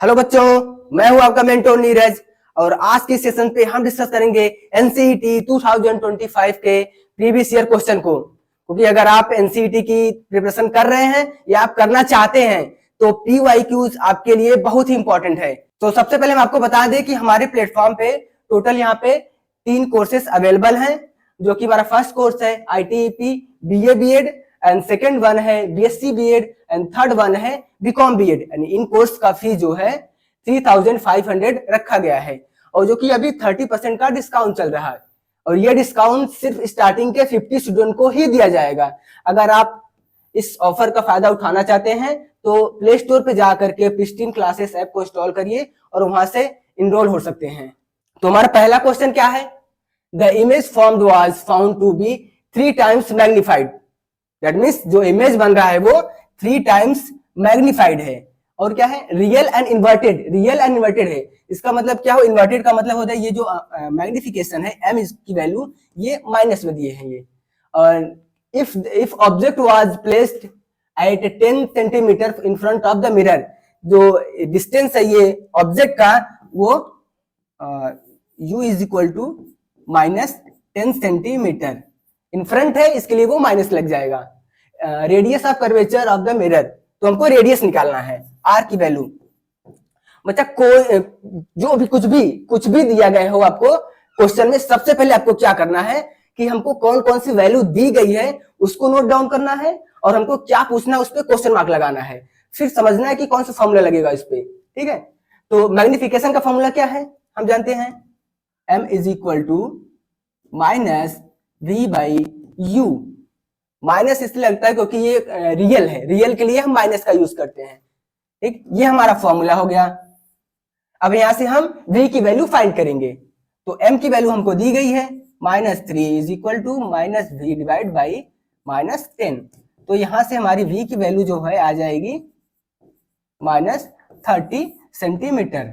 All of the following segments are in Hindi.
हेलो बच्चों, मैं हूं आपका मेंटोर नीरज। और आज के सेशन पे हम डिस्कस करेंगे एनसीईटी 2025 के प्रीवियस ईयर क्वेश्चन को। क्योंकि अगर आप एनसीईटी की प्रिपरेशन कर रहे हैं या आप करना चाहते हैं तो पीवाईक्यूज आपके लिए बहुत ही इंपॉर्टेंट है। तो सबसे पहले हम आपको बता दें कि हमारे प्लेटफॉर्म पे टोटल यहाँ पे 3 कोर्सेस अवेलेबल हैं, जो कि हमारा फर्स्ट कोर्स है ITEP BA BEd and second one है BSc BEd and third one है बीकॉम BEd। यानी इन कोर्स का फी जो है 3500 रखा गया है, और जो कि अभी 30% का डिस्काउंट चल रहा है। और ये डिस्काउंट सिर्फ स्टार्टिंग के 50 स्टूडेंट को ही दिया जाएगा। अगर आप इस ऑफर का फायदा उठाना चाहते हैं तो प्ले स्टोर पे जाकर के प्रिस्टीन क्लासेस ऐप को इंस्टॉल करिए और वहां से इनरोल हो सकते हैं। तो हमारा पहला क्वेश्चन क्या है? The image formed was found to be 3 times magnified. That means जो इमेज बन रहा है वो 3 टाइम्स मैग्निफाइड है। और क्या है? Real and inverted. Real and inverted है, इसका मतलब क्या हो? इन्वर्टेड का मतलब होता है ये जो मैग्निफिकेशन है m की वैल्यू ये माइनस में दिए हैं ये। और if object was placed at 10 centimetre in front of the mirror, जो डिस्टेंस है ये ऑब्जेक्ट का वो u is equal to -10 centimetre in front है, इसके लिए वो माइनस लग जाएगा। Radius of curvature of the mirror, तो हमको रेडियस निकालना है, r की वैल्यू। बच्चा कोई जो भी कुछ भी दिया गया हो आपको क्वेश्चन में, सबसे पहले आपको क्या करना है कि हमको कौन कौन सी वैल्यू दी गई है उसको नोट डाउन करना है, और हमको क्या पूछना है उस पर क्वेश्चन मार्क लगाना है। फिर समझना है कि कौन सा फॉर्मूला लगेगा इस पे। ठीक है, तो मैग्निफिकेशन का फॉर्मूला क्या है हम जानते हैं, m is equal to minus v by u. Minus इसलिए लगता है क्योंकि ये रियल है, रियल के लिए हम माइनस का यूज करते हैं। ठीक, ये हमारा फॉर्मूला हो गया। अब यहां से हम v की वैल्यू फाइंड करेंगे, तो m की वैल्यू हमको दी गई है -3 is equal to -v divide by -10। तो यहां से हमारी v की वैल्यू जो है आ जाएगी -30 सेंटीमीटर।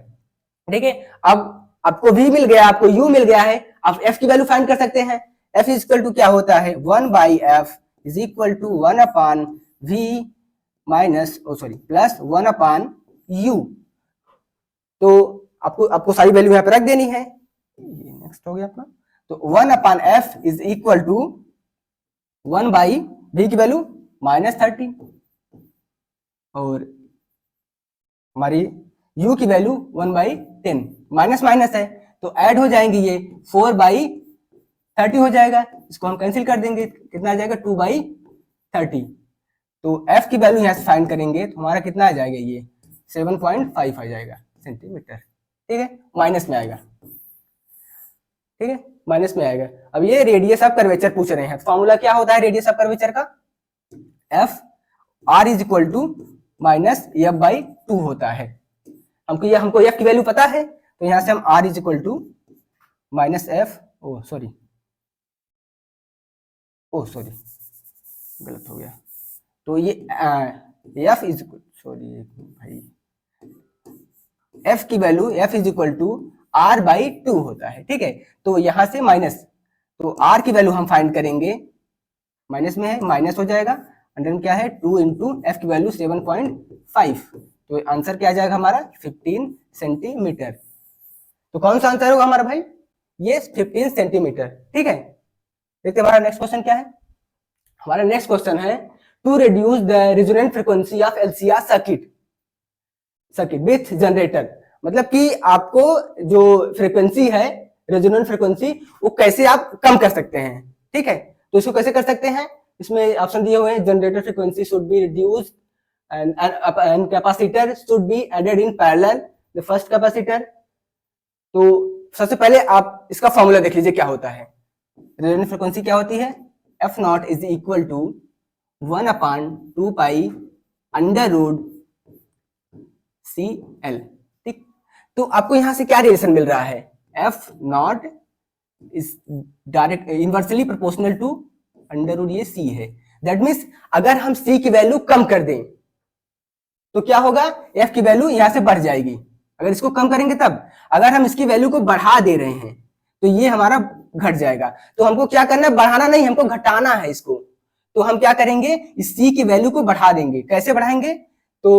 ठीक है, अब आपको v मिल गया, आपको u मिल गया है। अब f की वैल्यू फाइंड कर सकते हैं। f इज इक्वल टू क्या होता है, 1 by F is equal to 1 upon v minus plus 1 upon u। तो आपको सारी वैल्यू यहाँ पे रख देनी है। ये नेक्स्ट हो गया अपना। तो 1 upon F is equal to 1 by v की वैल्यू -30, और हमारी u की वैल्यू 1 बाई 10। माइनस माइनस है तो ऐड हो जाएंगे, ये 4 बाई 30 हो जाएगा। इसको हम कैंसिल कर देंगे, कितना आ जाएगा 2 बाई 30। तो f की वैल्यू यहाँ से फाइंड करेंगे तो हमारा कितना आ जाएगा, ये 7.5 आ जाएगा सेंटीमीटर। ठीक है, माइनस में आएगा। ठीक है, माइनस में आएगा। अब ये रेडियस ऑफ कर्वेचर पूछ रहे हैं, फॉर्मूला क्या होता है रेडियस ऑफ कर्वेचर का, f r is equal to minus f by 2 होता है। हमको f की वैल्यू पता है, तो यहां से हम r is equal to minus F गलत हो गया। तो ये f इज f की value f is equal to r by 2 होता है। ठीक है, तो यहां से माइनस, तो r की वैल्यू हम फाइंड करेंगे, माइनस में है माइनस हो जाएगा, अंडर में क्या है 2 इंटू एफ की वैल्यू 7.5। तो आंसर क्या आ जाएगा हमारा 15 सेंटीमीटर। तो कौन सा आंसर होगा हमारा भाई, ये 15 सेंटीमीटर। ठीक है, देखते हमारा नेक्स्ट क्वेश्चन क्या है। हमारा नेक्स्ट क्वेश्चन है to reduce the resonant frequency of LCR circuit with generator. मतलब कि आपको जो फ्रीक्वेंसी है रेजोनेंट फ्रीक्वेंसी वो कैसे आप कम कर सकते हैं। ठीक है, तो इसको कैसे कर सकते हैं, इसमें ऑप्शन दिए हुए हैं, generator frequency should be reduced and capacitor should be added in parallel the first capacitor. तो सबसे पहले आप इसका फॉर्मूला देख लीजिए क्या होता है। रेजोनेंट फ्रीक्वेंसी क्या होती है, F not is equal to 1 upon 2 pi under root CL। ठीक, तो आपको यहां से क्या रिलेशन मिल रहा है, F not is direct inversely proportional to under root ये C है। दैट मीन्स अगर हम C की वैल्यू कम कर दें तो क्या होगा, F की वैल्यू यहां से बढ़ जाएगी। अगर इसको कम करेंगे तब, अगर हम इसकी वैल्यू को बढ़ा दे रहे हैं तो ये हमारा घट जाएगा। तो हमको क्या करना है, बढ़ाना नहीं, हमको घटाना है इसको। तो हम क्या करेंगे, इस C की वैल्यू को बढ़ा देंगे। कैसे बढ़ाएंगे, तो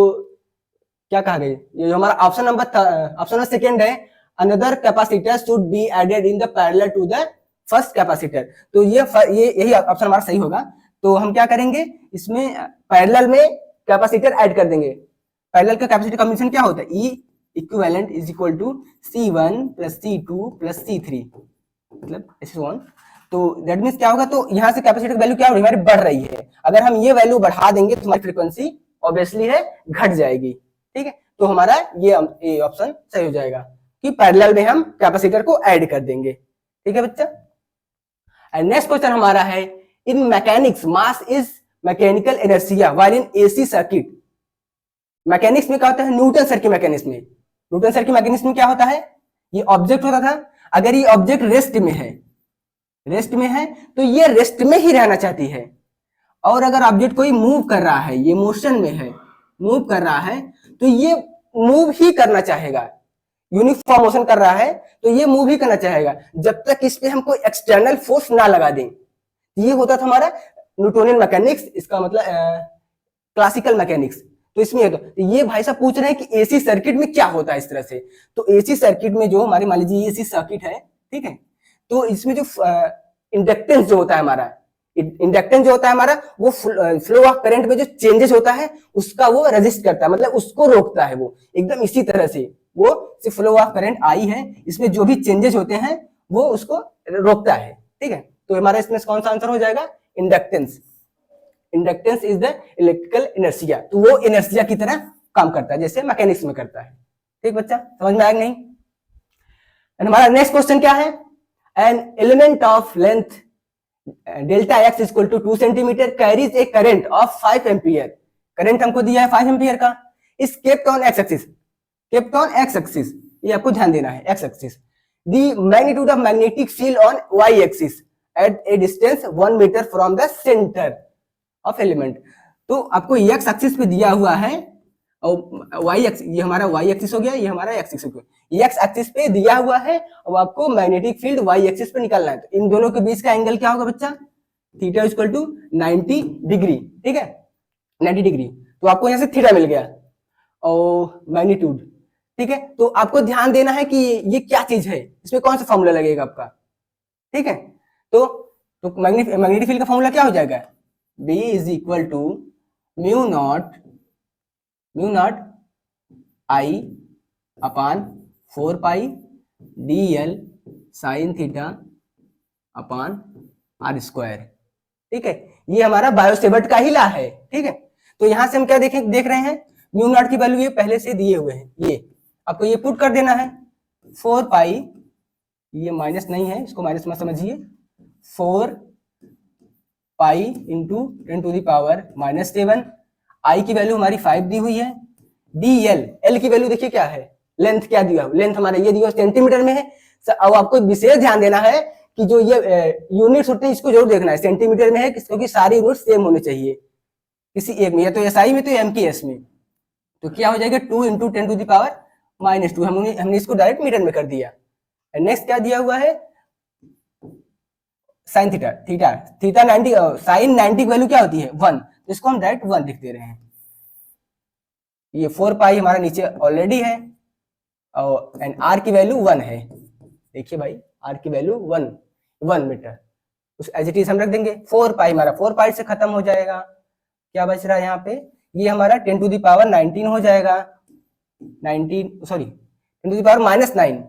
क्या कहा गया, ये जो हमारा ऑप्शन नंबर सेकेंड है, another capacitor should be added in the parallel to the first capacitor. तो ये यही ऑप्शन हमारा सही होगा। तो हम क्या करेंगे, इसमें पैरेलल में कैपेसिटर ऐड कर देंगे। पैरेलल का कैपेसिटर कॉम्बिनेशन क्या होता है, E equivalent is equal to C1 plus C2 plus C3, मतलब ऐसे ऑन। तो दैट मींस क्या होगा, तो यहाँ से कैपेसिटर की वैल्यू क्या हो रही है, हमारी बढ़ रही है। अगर हम ये वैल्यू बढ़ा देंगे तो हमारी फ्रीक्वेंसी ऑब्वियसली है घट जाएगी। ठीक है, तो हमारा ये ऑप्शन सही हो जाएगा कि पैरेलल में हम कैपेसिटर को ऐड कर देंगे। ठीक है बच्चा। एंड नेक्स्ट क्वेश्चन हमारा है, in mechanics mass is mechanical inertia while in AC circuit. Mechanics में क्या होता है, न्यूटन सर की मैकेनिक्स में, न्यूटन सर की मैकेनिक्स में क्या होता है, ये ऑब्जेक्ट होता था, अगर ये ऑब्जेक्ट रेस्ट में है, रेस्ट में है तो ये रेस्ट में ही रहना चाहती है। और अगर ऑब्जेक्ट कोई मूव कर रहा है, ये मोशन में है, मूव कर रहा है, तो ये मूव ही करना चाहेगा। यूनिफॉर्म मोशन कर रहा है तो ये मूव ही करना चाहेगा, जब तक इस पे हम कोई एक्सटर्नल फोर्स ना लगा दें। ये होता था हमारा न्यूटोनियन मैकेनिक्स, इसका मतलब क्लासिकल मैकेनिक्स। तो इसमें तो ये भाई साहब पूछ रहे हैं कि एसी सर्किट में क्या होता है इस तरह से। तो एसी सर्किट में जो हमारी, मान लीजिए एसी सर्किट है, ठीक है, तो इसमें जो इंडक्टेंस जो होता है हमारा, इंडक्टेंस जो होता है हमारा, वो फ्लो ऑफ करंट में जो चेंजेस होता है उसका वो रेजिस्ट करता है, मतलब उसको रोकता है। वो एकदम इसी तरह से वो फ्लो ऑफ करंट आई है, इसमें जो भी चेंजेस होते हैं वो उसको रोकता है। ठीक है, तो हमारा इसमें कौन सा आंसर हो जाएगा, inductance. Inductance is the electrical inertia, तो वो इनर्शिया की तरह काम करता है जैसे मैकेनिक्स में करता है। ठीक बच्चा, समझ में आया नहीं। हमारा नेक्स्ट क्वेश्चन क्या है, an element of length delta x equal to 2 centimetre carries a current of 5 ampere. Current हमको दिया है 5 एम्पियर का, is kept on x axis, kept on x axis, ये आपको ध्यान देना है, x axis. The magnitude of magnetic field on y axis at a distance 1 metre from the centre of element. तो आपको एक्स एक्सिस पे दिया हुआ है और वाई एक्सिस, ये हमारा वाई एक्सिस हो गया, ये हमारा एक्स एक्सिस हो गया, एक्स एक्सिस पे दिया हुआ है और आपको मैग्नेटिक फील्ड वाई एक्सिस पे निकालना है। तो इन दोनों के बीच का एंगल क्या होगा बच्चा, थीटा इक्वल टू 90 डिग्री। ठीक है, 90 डिग्री। तो आपको यहाँ से थीटा मिल गया और मैग्नीट्यूड। ठीक है, तो आपको ध्यान देना है कि ये क्या चीज है, इसमें कौन सा फॉर्मूला लगेगा आपका। ठीक है, तो मैग्नेटिक फील्ड का फॉर्मूला क्या हो जाएगा, B is equal to mu naught I upon 4 pi DL sine theta upon R square. ठीक है, ये हमारा बायोसेवर्ट का ही लॉ है। ठीक है, तो यहां से हम क्या देख रहे हैं, म्यू नॉट की वैल्यू ये पहले से दिए हुए हैं, ये आपको ये पुट कर देना है। 4 पाई, ये माइनस नहीं है, इसको माइनस मत समझिए, 4 pi into 10 to the power minus 7, I की वैल्यू हमारी 5 दी हुई है, DL, L की वैल्यू देखिए क्या है, लेंथ क्या दिया, लेंथ हमारा ये दिया सेंटीमीटर में है। अब आपको विशेष ध्यान देना है कि जो ये यूनिट्स होते हैं इसको जरूर देखना है, सेंटीमीटर में है क्योंकि सारी यूनिट सेम होने चाहिए किसी एक में, या तो SI में तो MKS में। तो क्या हो जाएगा 2 into 10 to the power minus 2, हमने इसको डायरेक्ट मीटर में कर दिया। नेक्स्ट क्या दिया हुआ है, साइन थीटा 90, साइन 90 की वैल्यू क्या होती है 1, तो इसको हम डायरेक्ट 1 लिख दे रहे हैं। ये 4 पाई हमारा नीचे ऑलरेडी है और एंड R की वैल्यू 1 है। देखिए भाई, R की वैल्यू 1 मीटर, उस एज इट इज हम रख देंगे। 4 पाई हमारा 4 पाई से खत्म हो जाएगा, क्या बच रहा है यहाँ पे, ये हमारा 10 टू द पावर 19 हो जाएगा, 10 to the power minus 9,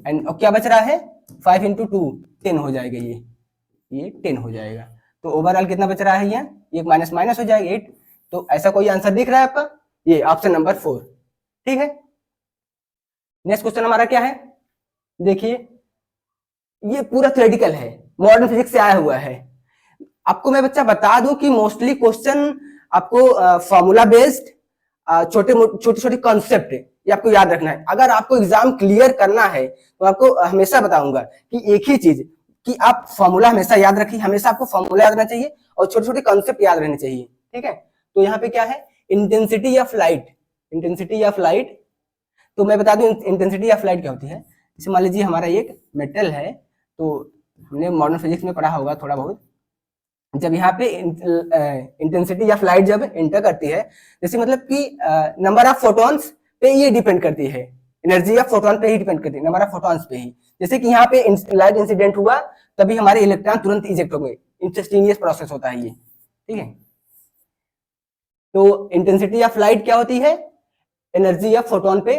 and क्या बच रहा है 5 इंटू 2 10 हो जाएगा, ये 10 हो जाएगा। तो ओवरऑल कितना बच रहा है, ये माइनस माइनस हो जाएगा 8। तो ऐसा कोई आंसर दिख रहा है आपका, ये ऑप्शन नंबर 4। ठीक है, नेक्स्ट क्वेश्चन हमारा क्या है, देखिए ये पूरा थ्योरेटिकल है, मॉडर्न फिजिक्स से आया हुआ है। आपको मैं बच्चा बता दूं कि मोस्टली क्वेश्चन आपको फॉर्मूला बेस्ड छोटे कॉन्सेप्ट ये आपको याद रखना है। अगर आपको एग्जाम क्लियर करना है तो आपको हमेशा बताऊंगा कि एक ही चीज कि आप फॉर्मूला हमेशा याद रखिए, हमेशा आपको फॉर्मूला याद रहना चाहिए और छोटे छोटे कॉन्सेप्ट याद रहने चाहिए। ठीक है, तो यहाँ पे क्या है, इंटेंसिटी ऑफ लाइट। तो मैं बता दूं इंटेंसिटी ऑफ लाइट क्या होती है। जैसे मान लीजिए हमारा एक मेटल है, तो हमने मॉडर्न फिजिक्स में पढ़ा होगा थोड़ा बहुत, जब यहाँ पे इंटेंसिटी ऑफ लाइट जब एंटर करती है, जैसे मतलब कि नंबर ऑफ फोटॉन्स पे ये डिपेंड करती है, एनर्जी ऑफ फोटोन पे ही डिपेंड करती है, नंबर ऑफ फोटॉन्स पे ही। जैसे कि यहाँ पे लाइट इंसिडेंट हुआ, तभी हमारे इलेक्ट्रॉन तुरंत इजेक्ट हो गए, इंस्टेंटेनियस प्रोसेस होता है ये, ठीक है। तो इंटेंसिटी ऑफ लाइट क्या होती है, एनर्जी ऑफ फोटोन पे,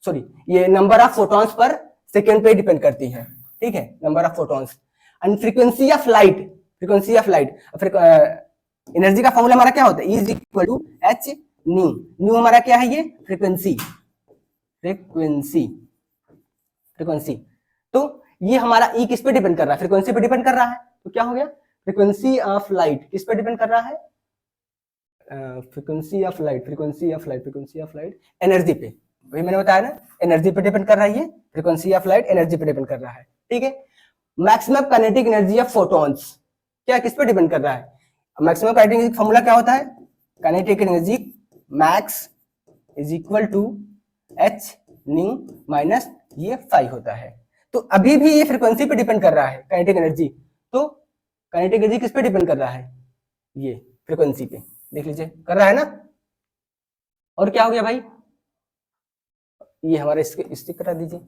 सॉरी ये number of photons per second पे डिपेंड करती है, ठीक है, number of photons. And frequency of light, frequency of light, energy का फॉर्मूला हमारा क्या होता है, is equal to h nu, nu हमारा क्या है, ये फ्रीक्वेंसी, फ्रीक्वेंसी, फ्रीक्वेंसी। तो ये हमारा ई किस पे डिपेंड कर रहा है, फ्रीक्वेंसी पे डिपेंड कर रहा है। तो क्या हो गया, फ्रीक्वेंसी ऑफ लाइट किस पे डिपेंड कर रहा है, frequency of light, frequency of light, frequency of light energy पे, वही मैंने बताया ना, एनर्जी पे डिपेंड कर रहा है ये, फ्रीक्वेंसी ऑफ लाइट एनर्जी पे डिपेंड कर रहा है, ठीक है। Maximum kinetic energy of photons क्या किस पे डिपेंड कर रहा है, मैक्सिमम काइनेटिक एनर्जी फॉर्मूला क्या होता है, kinetic energy max is equal to h nu minus ये 5 होता है। तो अभी भी ये फ्रीक्वेंसी पे डिपेंड कर रहा है काइनेटिक एनर्जी, तो काइनेटिक एनर्जी किस पे डिपेंड कर रहा है, ये फ्रीक्वेंसी पे, देख लीजिए कर रहा है ना। और क्या हो गया भाई, ये हमारा इसके करा दीजिए।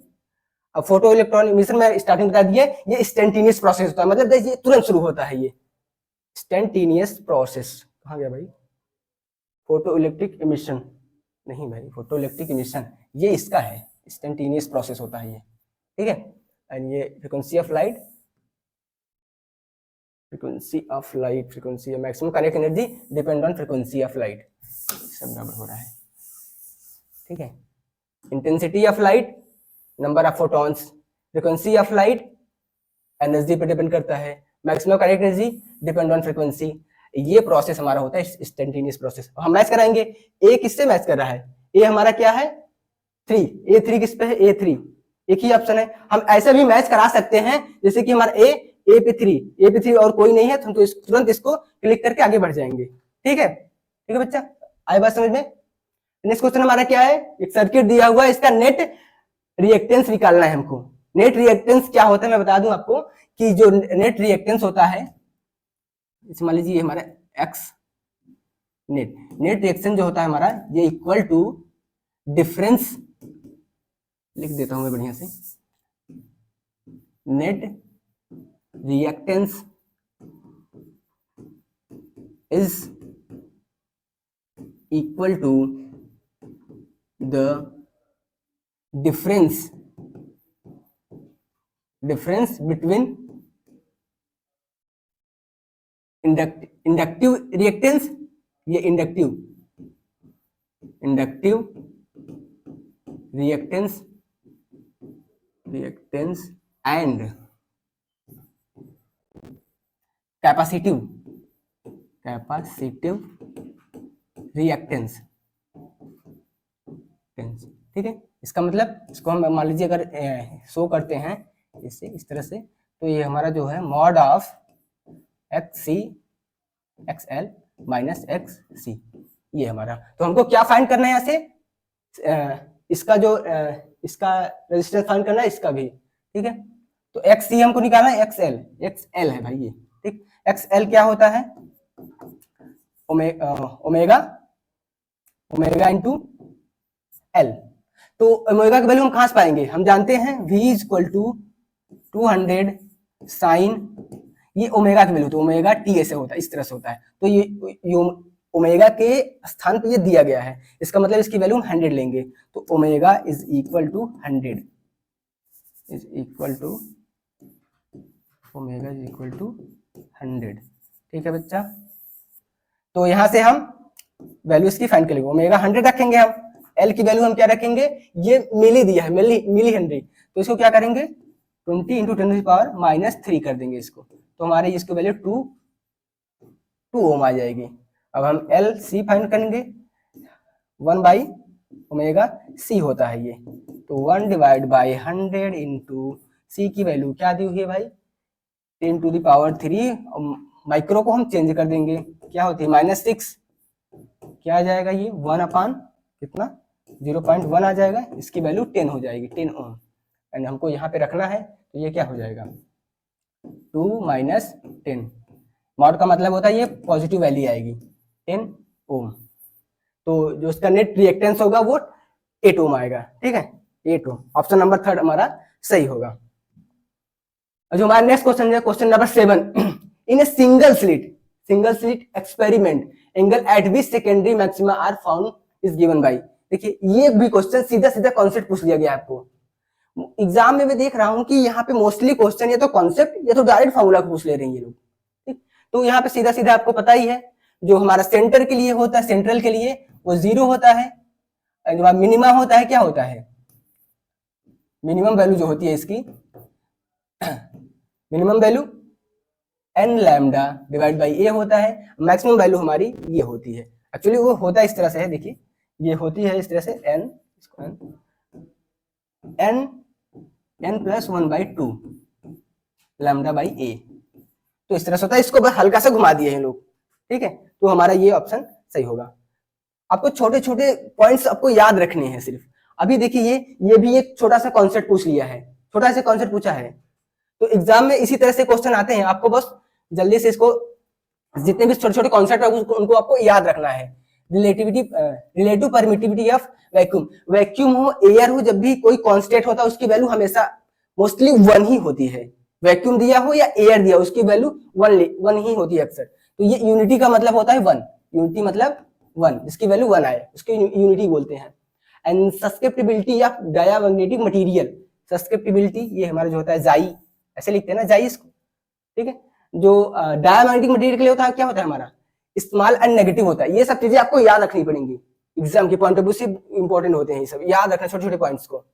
अब फोटो इलेक्ट्रॉन इमिशन में स्टार्टिंग बता दिए, ये इंस्टेंटेनियस प्रोसेस होता है, मतलब ये तुरंत शुरू होता है, ये इंस्टेंटेनियस प्रोसेस। कहाँ गया भाई, फोटो इलेक्ट्रिक इमिशन नहीं भाई, फोटो इलेक्ट्रिक इमिशन ये इसका है, इंस्टेंटेनियस प्रोसेस होता है ये, ठीक है। एंड ये frequency of light, frequency of light, frequency maximum kinetic energy depend on frequency of light, सब गड़बड़ हो रहा है, ठीक है। Intensity of light, number of photons, frequency of light energy पे डिपेंड करता है, maximum kinetic energy depend on frequency. ये प्रोसेस हमारा होता है इंस्टेंटेनियस प्रोसेस। हम मैच कराएंगे, ए किससे मैच कर रहा है, ए हमारा क्या है 3, A3 किस पे है, A3, एक ही ऑप्शन है। हम ऐसे भी मैच करा सकते हैं, जैसे कि हमारा ए पे 3 और कोई नहीं है, तो हम तो तुरंत इसको क्लिक करके आगे बढ़ जाएंगे, ठीक है, ठीक है बच्चा, आई बात समझ में। नेक्स्ट क्वेश्चन हमारा क्या है, एक सर्किट दिया हुआ है, इसका नेट रिएक्टेंस निकालना है हमको। नेट रिएक्टेंस क्या होता है मैं बता दूं आपको, कि जो नेट रिएक्टेंस होता है, मान लीजिए हमारा एक्स नेट, नेट रिएक्शन जो होता है हमारा, ये इक्वल टू डिफरेंस, लिख देता हूं मैं बढ़िया से, net reactance is equal to the difference between inductive reactance, ये inductive reactance and capacitive reactance, ठीक है। इसका मतलब इसको हम मान लीजिए अगर शो करते हैं इससे, इस तरह से, तो ये हमारा जो है mod of XC XL minus XC, ये हमारा। तो हमको क्या फाइंड करना है यहाँ से, इसका जो इसका रेजिस्टेंस फाइंड करना है, इसका भी, ठीक है। तो XC हमको निकालना है, XL है भाई ये, ठीक। XL क्या होता है, ओमेगा इंटू L। तो ओमेगा की वैल्यू हम कहां से पाएंगे, हम जानते हैं V is equal to 200 sine, ये ओमेगा की वैल्यू, तो ओमेगा T ऐसे होता है, इस तरह से होता है। तो ये ओमेगा के स्थान पे ये दिया गया है, इसका मतलब इसकी वैल्यू हम 100 लेंगे। तो omega is equal to 100, is equal to omega is equal to 100, ठीक है बच्चा। तो यहां से हम वैल्यू इसकी फाइंड करेंगे, ओमेगा 100 रखेंगे हम, एल की वैल्यू हम क्या रखेंगे, ये मिली दिया है, मिली हेनरी, तो इसको क्या करेंगे 20 इंटू 10⁻³ कर देंगे इसको, तो हमारे इसकी वैल्यू 2 ओम आ जाएगी। अब हम एल सी फाइंड करेंगे, 1/ओमेगा c होता है ये, तो 1/100 इंटू सी की वैल्यू क्या दी हुई है भाई 10⁻³ माइक्रो को हम चेंज कर देंगे, क्या होती है -6, क्या आ जाएगा ये 1 कितना 0.1 आ जाएगा, इसकी वैल्यू 10 हो जाएगी, 10 ओम। एंड हमको यहाँ पे रखना है, तो ये क्या हो जाएगा 2 - 10 मॉड का मतलब होता है ये पॉजिटिव वैल्यू आएगी 10 ओम। तो जो उसका नेट रिएक्टेंस होगा वो 8 ओम आएगा, ठीक है, 8 ओम। ऑप्शन नंबर 3 हमारा सही होगा। जो हमारा नेक्स्ट क्वेश्चन है, question number 7, in a single slit experiment angle at which secondary maxima are found is given by. देखिए ये भी क्वेश्चन सीधा सीधा कॉन्सेप्ट पूछ लिया गया आपको एग्जाम में। मैं देख रहा हूं कि यहाँ पे मोस्टली क्वेश्चन या तो कॉन्सेप्ट या तो डायरेक्ट फॉर्मूला पूछ ले रहे हैं ये लोग, ठीक। तो यहाँ पे सीधा सीधा आपको पता ही है, जो हमारा सेंटर के लिए होता है, सेंट्रल के लिए वो 0 होता है। जो मिनिमा होता है क्या होता है, मिनिमम वैल्यू जो होती है इसकी, minimum value n lambda divide by a होता है। मैक्सिमम वैल्यू हमारी ये होती है, एक्चुअली वो होता है इस तरह से है, देखिए ये होती है इस तरह से n plus 1/2 lambda by a, तो इस तरह से होता है। इसको बस हल्का सा घुमा दिए हैं लोग, ठीक है। तो हमारा ये ऑप्शन सही होगा। आपको छोटे छोटे पॉइंट्स आपको याद रखने हैं सिर्फ। अभी देखिए ये भी एक छोटा सा कॉन्सेप्ट पूछ लिया है, छोटा सा कॉन्सेप्ट पूछा है। तो एग्जाम में इसी तरह से क्वेश्चन आते हैं, आपको बस जल्दी से इसको जितने भी छोटे छोटे कॉन्सेप्ट है उनको आपको याद रखना है। Relative permittivity of vacuum, vacuum हो एयर हो, जब भी कोई कांस्टेंट होता है उसकी वैल्यू हमेशा मोस्टली 1 ही होती है। वैक्यूम दिया हो या एयर दिया हो उसकी वैल्यू 1 ही होती है अक्सर। तो ये यूनिटी का मतलब होता है 1, यूनिटी मतलब 1, जिसकी वैल्यू 1 आए उसकी यूनिटी बोलते हैं। And susceptibility of diamagnetic material, susceptibility ये हमारा जो होता है जाई, ऐसे लिखते हैं ना जाई इसको, ठीक है। जो डायामैग्नेटिक मटेरियल के लिए होता है क्या होता है हमारा, स्मॉल एंड नेगेटिव होता है। ये सब चीजें आपको याद रखनी पड़ेंगी, एग्जाम के पॉइंट ऑफ व्यू से इंपॉर्टेंट होते हैं ये सब, याद रखना छोटे छोटे पॉइंट्स को।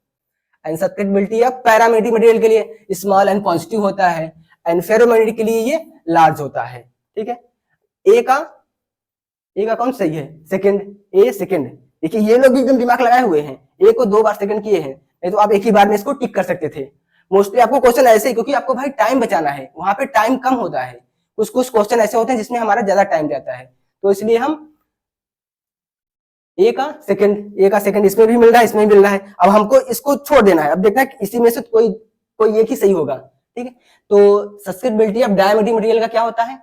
And susceptibility of paramagnetic material के लिए स्मॉल एंड पॉजिटिव होता है, एंड फेरोमैग्नेटिक के लिए ये लार्ज होता है, ठीक है। ए का कौन सही है, सेकंड, ए सेकंड। देखिए ये लोग भी एकदम दिमाग लगाए हुए हैं, ए को 2 बार सेकंड किए हैं, नहीं तो आप एक ही बार में इसको टिक कर सकते थे। मोस्टली आपको क्वेश्चन ऐसे ही, क्योंकि आपको भाई टाइम बचाना है, वहां पे टाइम कम होता है। कुछ कुछ क्वेश्चन ऐसे होते हैं जिसमें हमारा ज्यादा टाइम जाता है, तो इसलिए हम ए का सेकंड इसमें भी मिल रहा है, इसमें भी मिल रहा है। अब हमको इसको छोड़ देना है, अब देखना है इसी में से कोई एक ही सही होगा, ठीक है। तो सस्केप्टिबिलिटी ऑफ डायमैग्नेटिक मटेरियल का क्या होता है,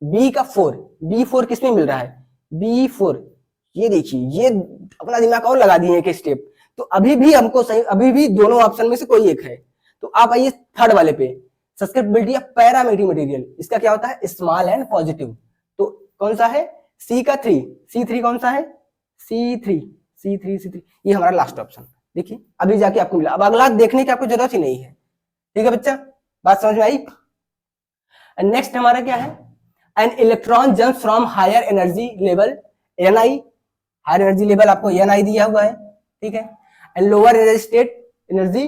बी का 4, B4 किसमें मिल रहा है, B4। ये देखिए ये अपना दिमाग और लगा दिए एक स्टेप। तो अभी भी हमको सही, अभी भी दोनों ऑप्शन में से कोई एक है। तो आप आइए थर्ड वाले पे, सस्केप्टिबिलिटी ऑफ पैरामैग्नेटिक मटेरियल, इसका क्या होता है स्मॉल एंड पॉजिटिव। तो कौन सा है, सी का 3, C3 कौन सा है, C3, ये हमारा लास्ट ऑप्शन। देखिए अभी जाके आपको मिला, अब अगला देखने की आपको जरूरत ही नहीं है, ठीक है बच्चा, बात समझ में आई। नेक्स्ट हमारा क्या है, an electron jump from higher energy level Ni, higher energy level आपको Ni दिया हुआ है, ठीक है। एंड लोअर एनर्जी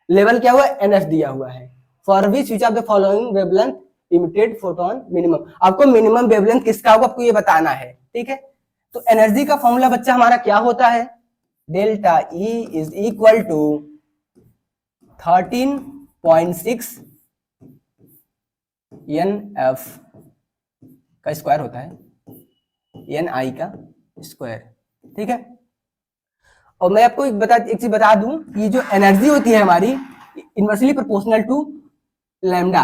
लेवल क्या हुआ, NF दिया हुआ है। For which of the following wavelength emitted photon minimum, आपको मिनिमम वेवलेंथ किसका होगा आपको ये बताना है, ठीक है। तो एनर्जी का फॉर्मूला बच्चा हमारा क्या होता है, delta E is equal to 13.6 NF का स्क्वायर होता है, Ni का स्क्वायर, ठीक है। और मैं आपको एक चीज बता दूं, ये जो एनर्जी होती है हमारी inversely proportional to lambda,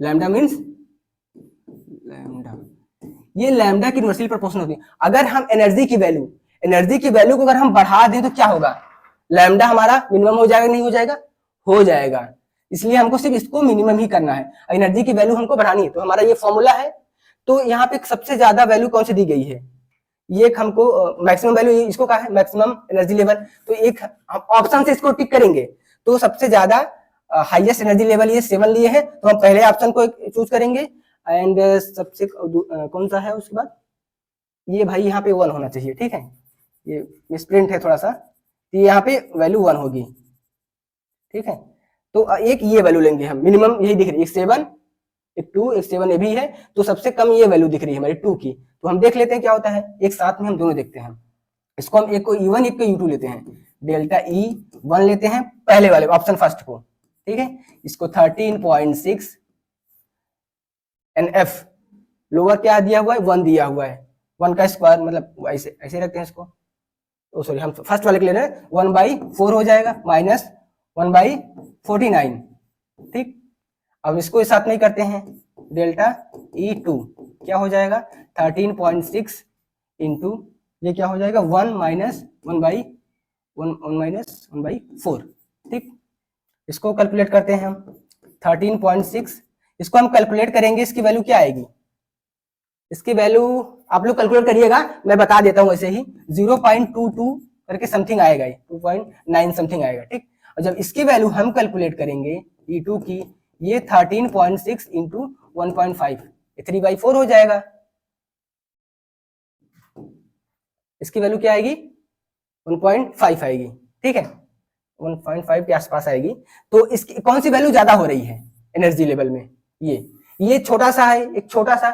lambda means lambda, ये लैम्डा की इनवर्सली प्रोपोर्शनल होती है। अगर हम एनर्जी की वैल्यू को अगर हम बढ़ा दें तो क्या होगा, लैम्डा हमारा मिनिमम हो जाएगा, नहीं हो जाएगा, हो जाएगा। इसलिए हमको सिर्फ इसको मिनिमम ही करना है, एनर्जी की वैल्यू हमको बढ़ानी है। तो हमारा ये फॉर्मूला है। तो यहाँ पे सबसे ज्यादा वैल्यू कौन सी दी गई है, ये हमको मैक्सिमम वैल्यू इसको कहा है, मैक्सिमम एनर्जी लेवल। तो एक हम ऑप्शन से इसको टिक करेंगे, तो सबसे ज्यादा हाईएस्ट एनर्जी लेवल ये 7 लिए है, तो हम पहले ऑप्शन को चूज करेंगे। एंड सबसे कौन सा है उसके बाद, ये भाई यहाँ पे 1 होना चाहिए, ठीक है। ये मिसप्रिंट है थोड़ा सा, तो यहाँ पे वैल्यू 1 होगी, ठीक है। तो एक ये वैल्यू लेंगे हम, मिनिमम यही दिख रही है, एक 7, एक 2, एक 7 ये भी है, तो सबसे कम ये वैल्यू दिख रही है हमारी 2 की। तो हम देख लेते हैं क्या होता है, एक साथ में हम दोनों देखते हैं। इसको हम एक को E1 एक को E2 लेते हैं, डेल्टा E1 लेते हैं पहले वाले ऑप्शन फर्स्ट को, ठीक है। इसको 13.6 NF, लोअर क्या दिया हुआ है, 1 दिया हुआ है, 1 का स्क्वायर मतलब ऐसे ऐसे रखते हैं इसको। तो सॉरी हम फर्स्ट वाले के ले रहे हैं, 1/4 हो जाएगा माइनस 1/49, ठीक। अब इसको साथ नहीं करते हैं, डेल्टा E2 क्या हो जाएगा 13.6 इंटू ये क्या हो जाएगा 1 माइनस 1/4। ठीक, इसको कैलकुलेट करते हैं हम 13.6, इसको हम कैलकुलेट करेंगे, इसकी वैल्यू क्या आएगी, इसकी वैल्यू आप लोग कैलकुलेट करिएगा, मैं बता देता हूं ऐसे ही 0.22 करके समथिंग आएगा, 2.9 समथिंग आएगा। ठीक, और जब इसकी वैल्यू हम कैलकुलेट करेंगे E2 की, ये 13.6 इंटू 1.5 3/4 हो जाएगा। इसकी वैल्यू क्या आएगी 1.5 आएगी। ठीक है, 1.5 के आसपास आएगी। तो इसकी कौन सी वैल्यू ज्यादा हो रही है एनर्जी लेवल में, ये छोटा सा है, एक छोटा सा,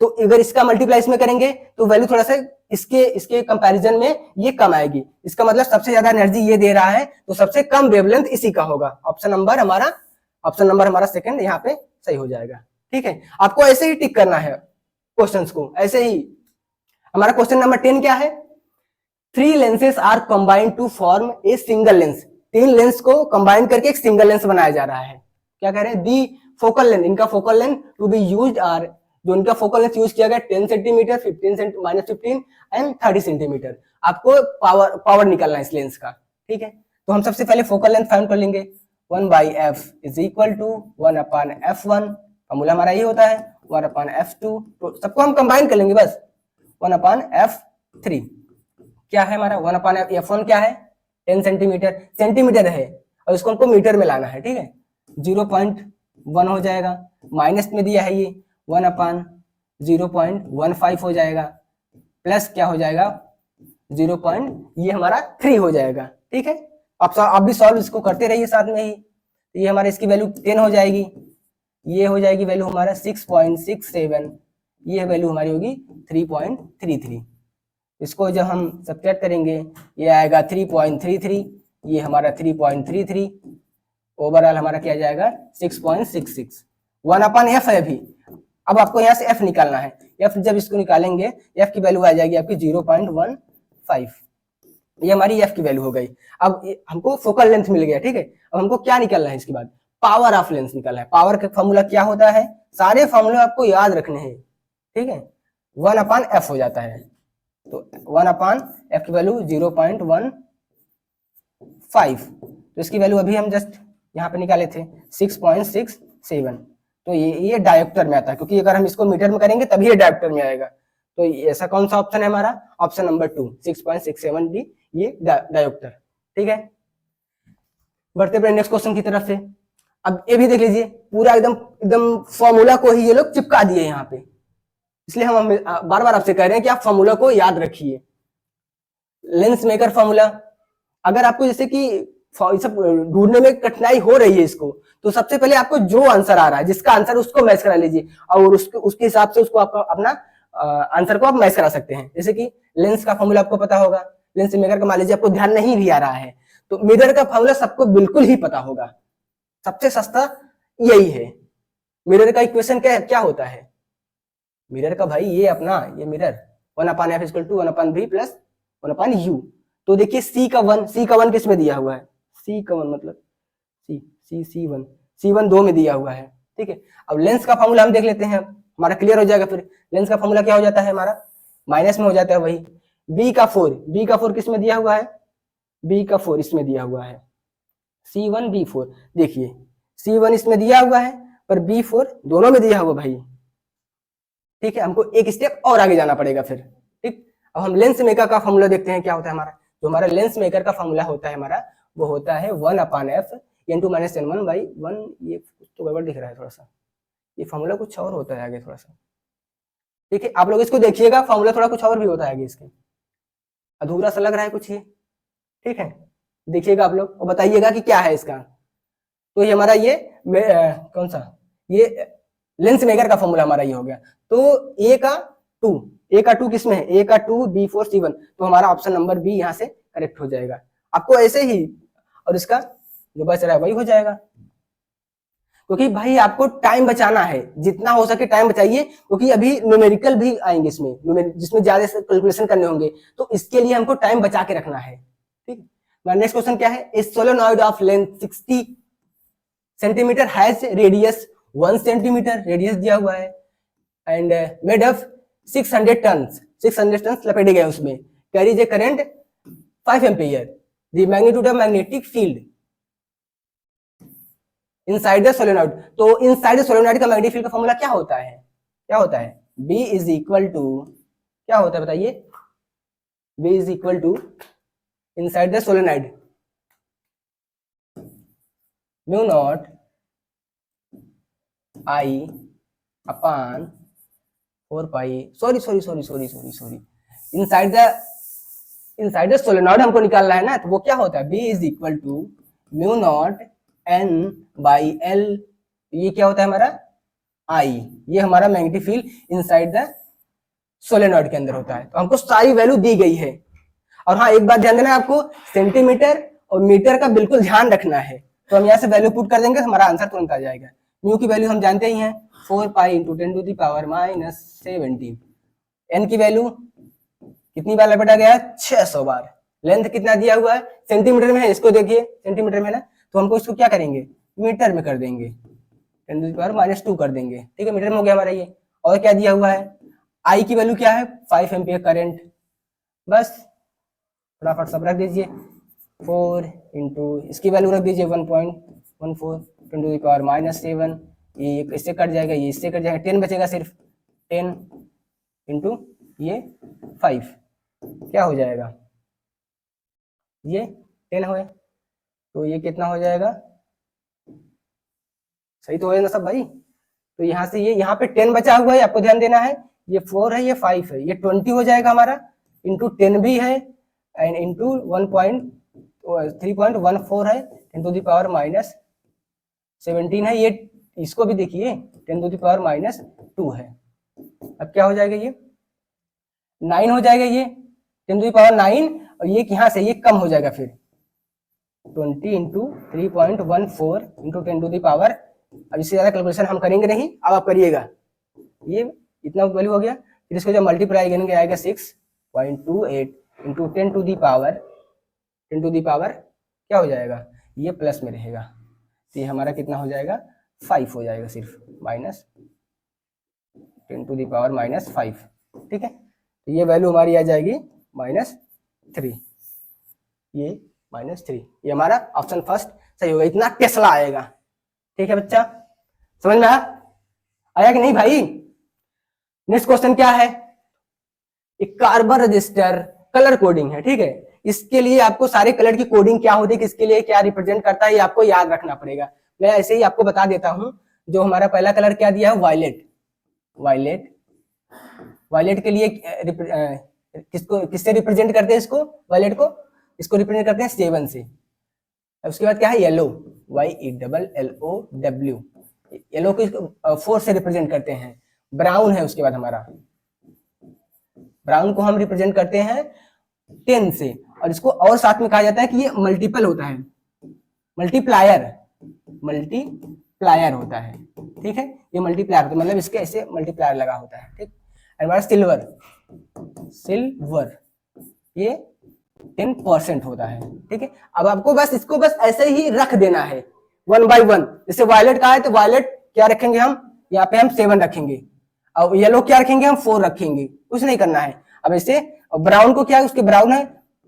तो अगर इसका मल्टीप्लाई इसमें करेंगे तो वैल्यू थोड़ा सा इसके कंपैरिजन में ये कम आएगी। इसका मतलब सबसे ज्यादा एनर्जी ये दे रहा है, तो सबसे कम वेवलेंथ इसी का होगा। ऑप्शन नंबर हमारा सेकंड यहाँ पे सही हो जाएगा। ठीक है, आपको ऐसे ही टिक करना है क्वेश्चंस को, ऐसे ही। हमारा क्वेश्चन नंबर 10 क्या है, 3 lenses are combined to form a single lens. 3 lens को कंबाइन करके एक सिंगल लेंस बनाया जा रहा है। क्या कह रहे हैं, दी फोकल लेंथ, इनका focal length to be used are, जो इनका फोकल लेंथ यूज किया गया 10 सेंटीमीटर, -15 एंड 30 सेंटीमीटर। आपको पावर निकालना है इस लेंस का। ठीक है, तो हम सबसे पहले फोकल लेंथ फाइंड कर लेंगे। 1/f is equal to 1/f1, formula हमारा ये होता है 1/f2, तो सबको हम कंबाइन कर लेंगे बस। 1/f3 क्या है हमारा, 1/f1 क्या है 10 सेंटीमीटर है, और इसको हमको मीटर में लाना है। ठीक है, 0.1 हो जाएगा, माइनस में दिया है ये 1/0.15 हो जाएगा, प्लस क्या हो जाएगा 0. ये हमारा 3 हो जाएगा। ठीक है, आप भी सॉल्व इसको करते रहिए साथ में ही। तो ये हमारे इसकी वैल्यू 10 हो जाएगी, ये हो जाएगी वैल्यू हमारा 6.67, ये वैल्यू हमारी होगी 3.33। इसको जब हम सब्ट्रैक्ट करेंगे ये आएगा 3.33, ये हमारा 3.33, ओवरऑल हमारा क्या जाएगा 6.66। 1/f है अभी। अब आपको यहाँ से f निकालना है, f जब इसको निकालेंगे f की वैल्यू आ जाएगी आपकी 0.15, ये हमारी f की वैल्यू हो गई। अब हमको फोकल लेंथ मिल गया। ठीक है, अब हमको क्या निकालना है, इसके बाद पावर ऑफ लेंस निकालना है। पावर का फॉर्मूला क्या होता है, सारे फॉर्मूले आपको याद रखने हैं। ठीक है, 1/f हो जाता है, तो 1/f की वैल्यू 0.15, तो इसकी वैल्यू अभी हम जस्ट यहाँ पे निकाले थे 6.67। तो ये डायोप्टर में आता है, क्योंकि अगर हम इसको मीटर में करेंगे तभी ये डायोप्टर में आएगा। तो ऐसा कौन सा ऑप्शन है हमारा, ऑप्शन नंबर 2 6.67 डी, ये डायोप्टर। ठीक है, बढ़ते बढ़ते नेक्स्ट क्वेश्चन की तरफ से। अब ये भी देख लीजिए, पूरा एकदम फॉर्मूला को ही ये लोग चिपका दिए यहाँ पे, इसलिए हम बार बार आपसे कह रहे हैं कि आप फॉर्मूला को याद रखिए। लेंस मेकर फॉर्मूला, अगर आपको जैसे कि सब ढूंढने में कठिनाई हो रही है इसको, तो सबसे पहले आपको जो आंसर आ रहा है, जिसका आंसर उसको मैच करा लीजिए, और उसके हिसाब से उसको आपका अपना आंसर को आप मैच करा सकते हैं। जैसे कि लेंस का फॉर्मूला आपको पता होगा, लेंस मेकर का मान लीजिए आपको ध्यान नहीं भी आ रहा है, तो मिरर का फॉर्मूला सबको बिल्कुल ही पता होगा, सबसे सस्ता यही है। मिरर का इक्वेशन क्या होता है, मिरर का भाई ये mirror 1/f equal to 1/v plus 1/u। तो देखिए C का 1 किस में दिया हुआ है, C का 1 मतलब C1 2 में दिया हुआ है। ठीक है, अब लेंस का फॉर्मूला हम देख लेते हैं, हमारा क्लियर हो जाएगा। फिर लेंस का फॉर्मूला क्या हो जाता है हमारा, माइनस में हो जाता है वही। B का 4 किस में दिया हुआ है, B का 4 इसमें दिया हुआ है, C1 B4। देखिए C1 इसमें दिया हुआ है, पर B4 दोनों में दिया हुआ भाई। ठीक है, हमको एक स्टेप और आगे जाना पड़ेगा फिर। ठीक, अब हम लेंस मेकर का फॉर्मूला देखते हैं क्या होता है हमारा। जो हमारा लेंस मेकर का फॉर्मूला होता है हमारा, वो होता है 1/f n2 - n1/1। ये तो गड़बड़ दिख रहा है थोड़ा सा, ये फॉर्मूला कुछ और होता है आगे थोड़ा सा। ठीक है, आप लोग इसको देखिएगा, फॉर्मूला थोड़ा कुछ और भी होता है आगे, इसके अधूरा सा लग रहा है कुछ ये। ठीक है, देखिएगा आप लोग और बताइएगा कि क्या है इसका। तो ये हमारा कौन सा, ये लेंस मेकर का फॉर्मूला हमारा ये हो गया। तो ए का 2 किसमें है, ए का 2 B4 C1, तो हमारा ऑप्शन नंबर बी यहाँ से करेक्ट हो जाएगा। आपको ऐसे ही, और इसका जो बच रहा है वही हो जाएगा, क्योंकि भाई आपको टाइम बचाना है, जितना हो सके टाइम बचाइए, क्योंकि अभी न्यूमेरिकल भी आएंगे इसमें, जिसमें ज्यादा कैलकुलेशन करने होंगे, तो इसके लिए हमको टाइम बचा के रखना है। ठीक है, नेक्स्ट क्वेश्चन क्या है, a solenoid of length 60 centimetre has radius 1 centimetre radius दिया हुआ है and made of 600 turns, 600 turns लपेटे गए उसमें, carries a current 5 ampere, the magnitude of magnetic field inside the solenoid. तो इनसाइड द सोलेनॉइड का मैग्नेटिक फील्ड का फॉर्मूला क्या होता है, क्या होता है, B इज इक्वल टू, क्या होता है बताइए, B is equal to inside the solenoid mu naught I upon 4 pi, sorry inside the solenoid हमको निकालना है ना, तो वो क्या होता है, B is equal to mu naught N by L, ये क्या होता है हमारा I, ये हमारा magnetic field inside the solenoid के अंदर होता है। तो हमको सारी वैल्यू दी गई है। और हाँ, एक बात ध्यान देना आपको, सेंटीमीटर और मीटर का बिल्कुल ध्यान रखना है। तो हम यहाँ से वैल्यू पुट कर देंगे, हमारा आंसर तुरंत आ जाएगा। म्यू की वैल्यू हम जानते ही हैं 4 pi into 10 to the power minus 17। N की वैल्यू कितनी बार लपेटा गया है, 600 बार। लेंथ कितना दिया हुआ है, सेंटीमीटर में है, इसको देखिए सेंटीमीटर में है ना, तो हमको इसको क्या करेंगे, मीटर में कर देंगे, 10 टू द पावर माइनस 2 कर देंगे, ठीक है, मीटर में हो गया हमारा ये। और क्या दिया हुआ है, आई की वैल्यू क्या है, 5 एम्पियर करंट, बस फटाफट सब रख दीजिए, 4 इंटू इसकी वैल्यू रख दीजिए 1.14 10 टू द पावर माइनस 7, ये इससे कट जाएगा, ये इससे कट जाएगा, 10 बचेगा सिर्फ, 10 इंटू ये 5 क्या हो जाएगा, ये 10 हो, तो ये कितना हो जाएगा, सही तो है ना सब भाई। तो यहाँ से ये यहाँ पे 10 बचा हुआ है, आपको ध्यान देना है, ये 4 है, ये 5 है, ये 20 हो जाएगा हमारा, इंटू 10 भी है एंड इंटू 3.14 है, 10 टू द पावर माइनस 17 है, ये इसको भी देखिए 10 टू द पावर माइनस 2 है। अब क्या हो जाएगा, ये 9 हो जाएगा, ये 10 टू द पावर 9, और ये यहाँ से ये कम हो जाएगा फिर 20 into 3.14 into 10 to the power, अब इससे ज्यादा कैलकुलेशन हम करेंगे नहीं, अब आप करिएगा, ये इतना वैल्यू हो गया, फिर इसको जब मल्टीप्लाई करेंगे आएगा 6.28 इंटू 10 टू दी पावर क्या हो जाएगा, ये प्लस में रहेगा, तो ये हमारा कितना हो जाएगा, 5 हो जाएगा सिर्फ, minus 10 to the power minus 5, ठीक है। तो ये वैल्यू हमारी आ जाएगी -3, ये -3, ये हमारा ऑप्शन फर्स्ट सही होगा, इतना टेस्ला आएगा, ठीक है बच्चा, समझ में आया कि नहीं भाई। नेक्स्ट क्वेश्चन क्या है, एक कार्बन रजिस्टर कलर कोडिंग है, ठीक है, इसके लिए आपको सारे कलर की कोडिंग क्या होती है, किसके लिए क्या रिप्रेजेंट करता है, ये आपको याद रखना पड़ेगा। मैं ऐसे ही आपको बता देता हूं, जो हमारा पहला कलर क्या दिया है, वायलेट के लिए किससे रिप्रेजेंट करते हैं इसको, वायलेट को, इसको रिप्रेजेंट करते हैं 7 से। उसके बाद क्या है, येलो, YELLOW, येलो को 4 से रिप्रेजेंट करते हैं। ब्राउन है उसके बाद हमारा, ब्राउन को हम रिप्रेजेंट करते हैं 10 से, और इसको और साथ में कहा जाता है कि ये मल्टीपल होता है, मल्टीप्लायर होता है, ठीक है, ये मल्टीप्लायर होता है, मतलब इसके ऐसे मल्टीप्लायर लगा होता है, ठीक। हमारा सिल्वर ये 10% होता है, ठीक है। अब आपको बस इसको बस ऐसे ही रख देना है 1 by 1, जैसे वायलेट का है तो वायलेट क्या रखेंगे हम, यहाँ पे हम 7 रखेंगे, और येलो क्या रखेंगे हम, 4 रखेंगे, कुछ नहीं करना है। अब ऐसे ब्राउन को क्या है, उसके ब्राउन है,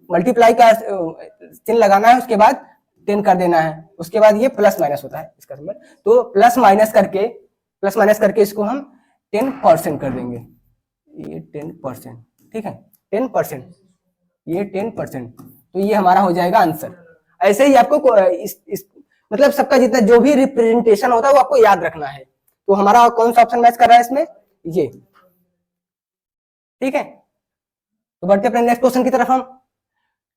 मल्टीप्लाई का चिन्ह लगाना है, उसके बाद 10 कर देना है, उसके बाद ये प्लस माइनस होता है इसका सिंबल, तो प्लस माइनस करके इसको हम 10% कर देंगे, ये 10%, ठीक है, 10%, ये 10%, तो ये हमारा हो जाएगा आंसर। ऐसे ही आपको मतलब सबका जितना जो भी रिप्रेजेंटेशन होता है वो आपको याद रखना है। तो हमारा कौन सा ऑप्शन मैच कर रहा है इसमें, ये, ठीक है। तो बढ़ते अपने नेक्स्ट क्वेश्चन की तरफ हम,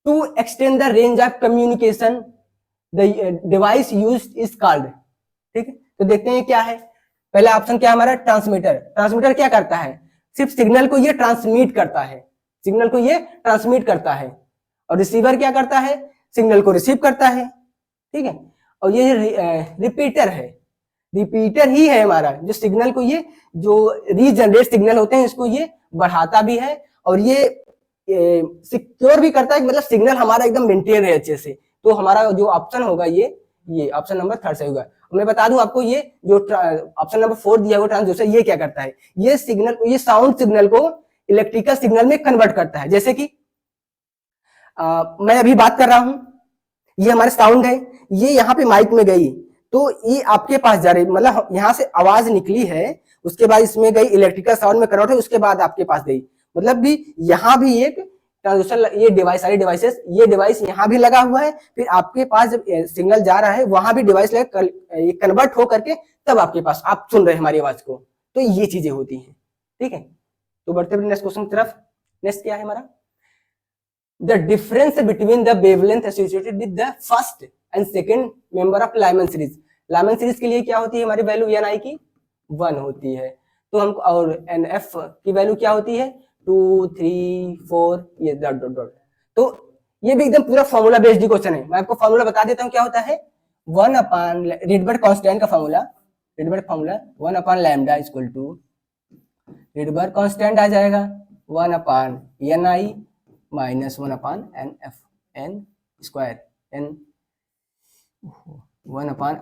to extend the range of communication the device used is called, ठीक है। तो देखते हैं क्या है, पहला ऑप्शन क्या हमारा, ट्रांसमीटर क्या करता है, सिर्फ सिग्नल को ये ट्रांसमिट करता है, और रिसीवर क्या करता है, सिग्नल को रिसीव करता है, ठीक है। और ये रिपीटर ही है हमारा, जो सिग्नल को ये जो रीजनरेट सिग्नल होते हैं इसको ये बढ़ाता भी है, और ये सिक्योर भी करता है, मतलब सिग्नल हमारा एकदम मेंटेन है अच्छे से। तो हमारा जो ऑप्शन होगा ये ऑप्शन नंबर 3 सही होगा। मैं बता दूं आपको, ये जो ऑप्शन नंबर 4 दिया हुआ ट्रांसड्यूसर, ये क्या करता है, ये सिग्नल, ये साउंड सिग्नल को इलेक्ट्रिकल सिग्नल में कन्वर्ट करता है। जैसे कि मैं अभी बात कर रहा हूं, ये हमारे साउंड है, ये यहाँ पे माइक में गई तो ये आपके पास जा रही, मतलब यहाँ से आवाज निकली है, उसके बाद इसमें गई, इलेक्ट्रिकल साउंड में कन्वर्ट है, उसके बाद आपके पास गई। मतलब भी यहाँ भी एक ट्रांसड्यूसर, ये डिवाइस, सारी डिवाइसेस, ये डिवाइस यहाँ भी लगा हुआ है, फिर आपके पास जब सिग्नल जा रहा है वहां भी डिवाइस लगा, ये कन्वर्ट हो करके तब आपके पास आप सुन रहे हैं हमारी आवाज को। तो ये चीजें होती हैं, ठीक है। तो बढ़ते हुए नेक्स्ट क्वेश्चन की तरफ। नेक्स्ट क्या है हमारा, the difference between the wavelength associated with the first and second member of Lyman series। Lyman series के लिए क्या होती है हमारी वैल्यू, ni की 1 होती है, तो हम, और nf की वैल्यू क्या होती है 2 3 4, ये डॉट डॉट डॉट। तो ये भी एकदम पूरा फॉर्मूला बेस्ड क्वेश्चन है। मैं आपको फॉर्मूला बता देता हूँ क्या होता है, 1 अपॉन रिडबर्ग कांस्टेंट का formula, Rydberg formula 1 upon lambda equal to, Rydberg constant आ जाएगा 1 upon ni minus 1 upon N F, N square, N 1 upon,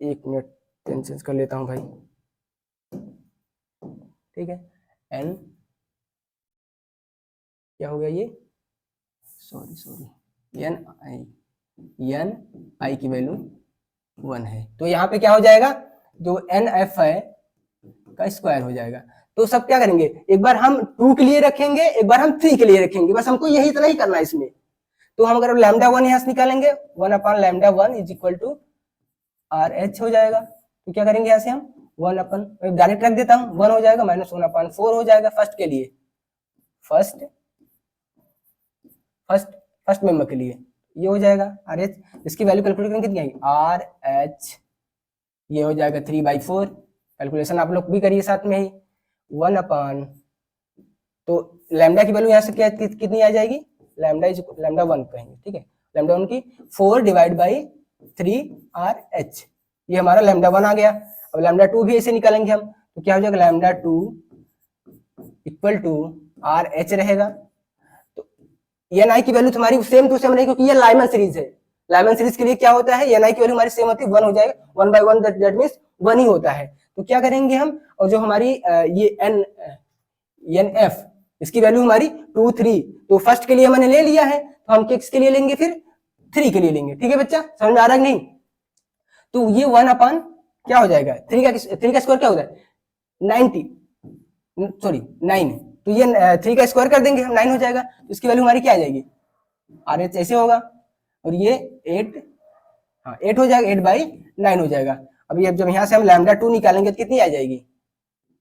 एक मिनट टेंशन कर लेता हूं भाई, ठीक है, एन क्या हो गया ये, सॉरी एन आई की वैल्यू 1 है, तो यहाँ पे क्या हो जाएगा, जो एन एफ है का स्क्वायर हो जाएगा। तो सब क्या करेंगे, एक बार हम 2 के लिए रखेंगे, एक बार हम 3 के लिए रखेंगे, बस हमको यही इतना ही करना है इसमें। तो हम अगर लैम्डा 1 यहाँ से निकालेंगे, 1 upon lambda 1 is equal to R H हो जाएगा। तो क्या करेंगे यहाँ से हम 1 अपन डायरेक्ट रख देता हूँ, 1 हो जाएगा माइनस 1 अपॉन 4 हो जाएगा फर्स्ट के लिए, फर्स्ट मेंबर के लिए ये हो जाएगा आर एच। इसकी वैल्यू कैलकुलेट करेंगे कितनी आएगी, आर एच ये हो जाएगा 3/4, कैलकुलेशन आप लोग भी करिए साथ में ही, 1 अपॉन, तो लैम्डा की वैल्यू यहाँ से क्या कितनी आ जाएगी, लैम्डा 1 कहेंगे, ठीक है, लैम्डा 1 की 4/3 आर एच, ये हमारा लैम्डा 1 आ गया। अब लैम्डा 2 भी ऐसे निकालेंगे हम, तो क्या हो जाएगा, lambda 2 equal to R H रहेगा। तो एन आई की वैल्यू तुम्हारी सेम टू सेम रहेगी, क्योंकि ये लाइमन सीरीज है। लाइमन सीरीज के लिए क्या होता है, एन आई की वैल्यू हमारी सेम होती है, 1 हो जाएगा, 1/1 दैट मींस 1 ही होता है। तो क्या करेंगे हम, और जो हमारी ये एन एफ, इसकी वैल्यू हमारी 2 3, तो फर्स्ट के लिए मैंने ले लिया है, तो हम किस के लिए लेंगे, फिर 3 के लिए लेंगे, ठीक है बच्चा, समझ में आ रहा है नहीं। तो ये 1 अपॉन क्या हो जाएगा, 3 का स्क्वायर क्या होता है 9, तो ये 3 का स्क्वायर कर देंगे हम, 9 हो जाएगा। तो इसकी वैल्यू हमारी क्या आ जाएगी, आर एच ऐसे होगा, और ये 8 हो जाएगा, 8/9 हो जाएगा। अभी अब जब यहाँ से हम लैम्डा 2 निकालेंगे तो कितनी आ जाएगी,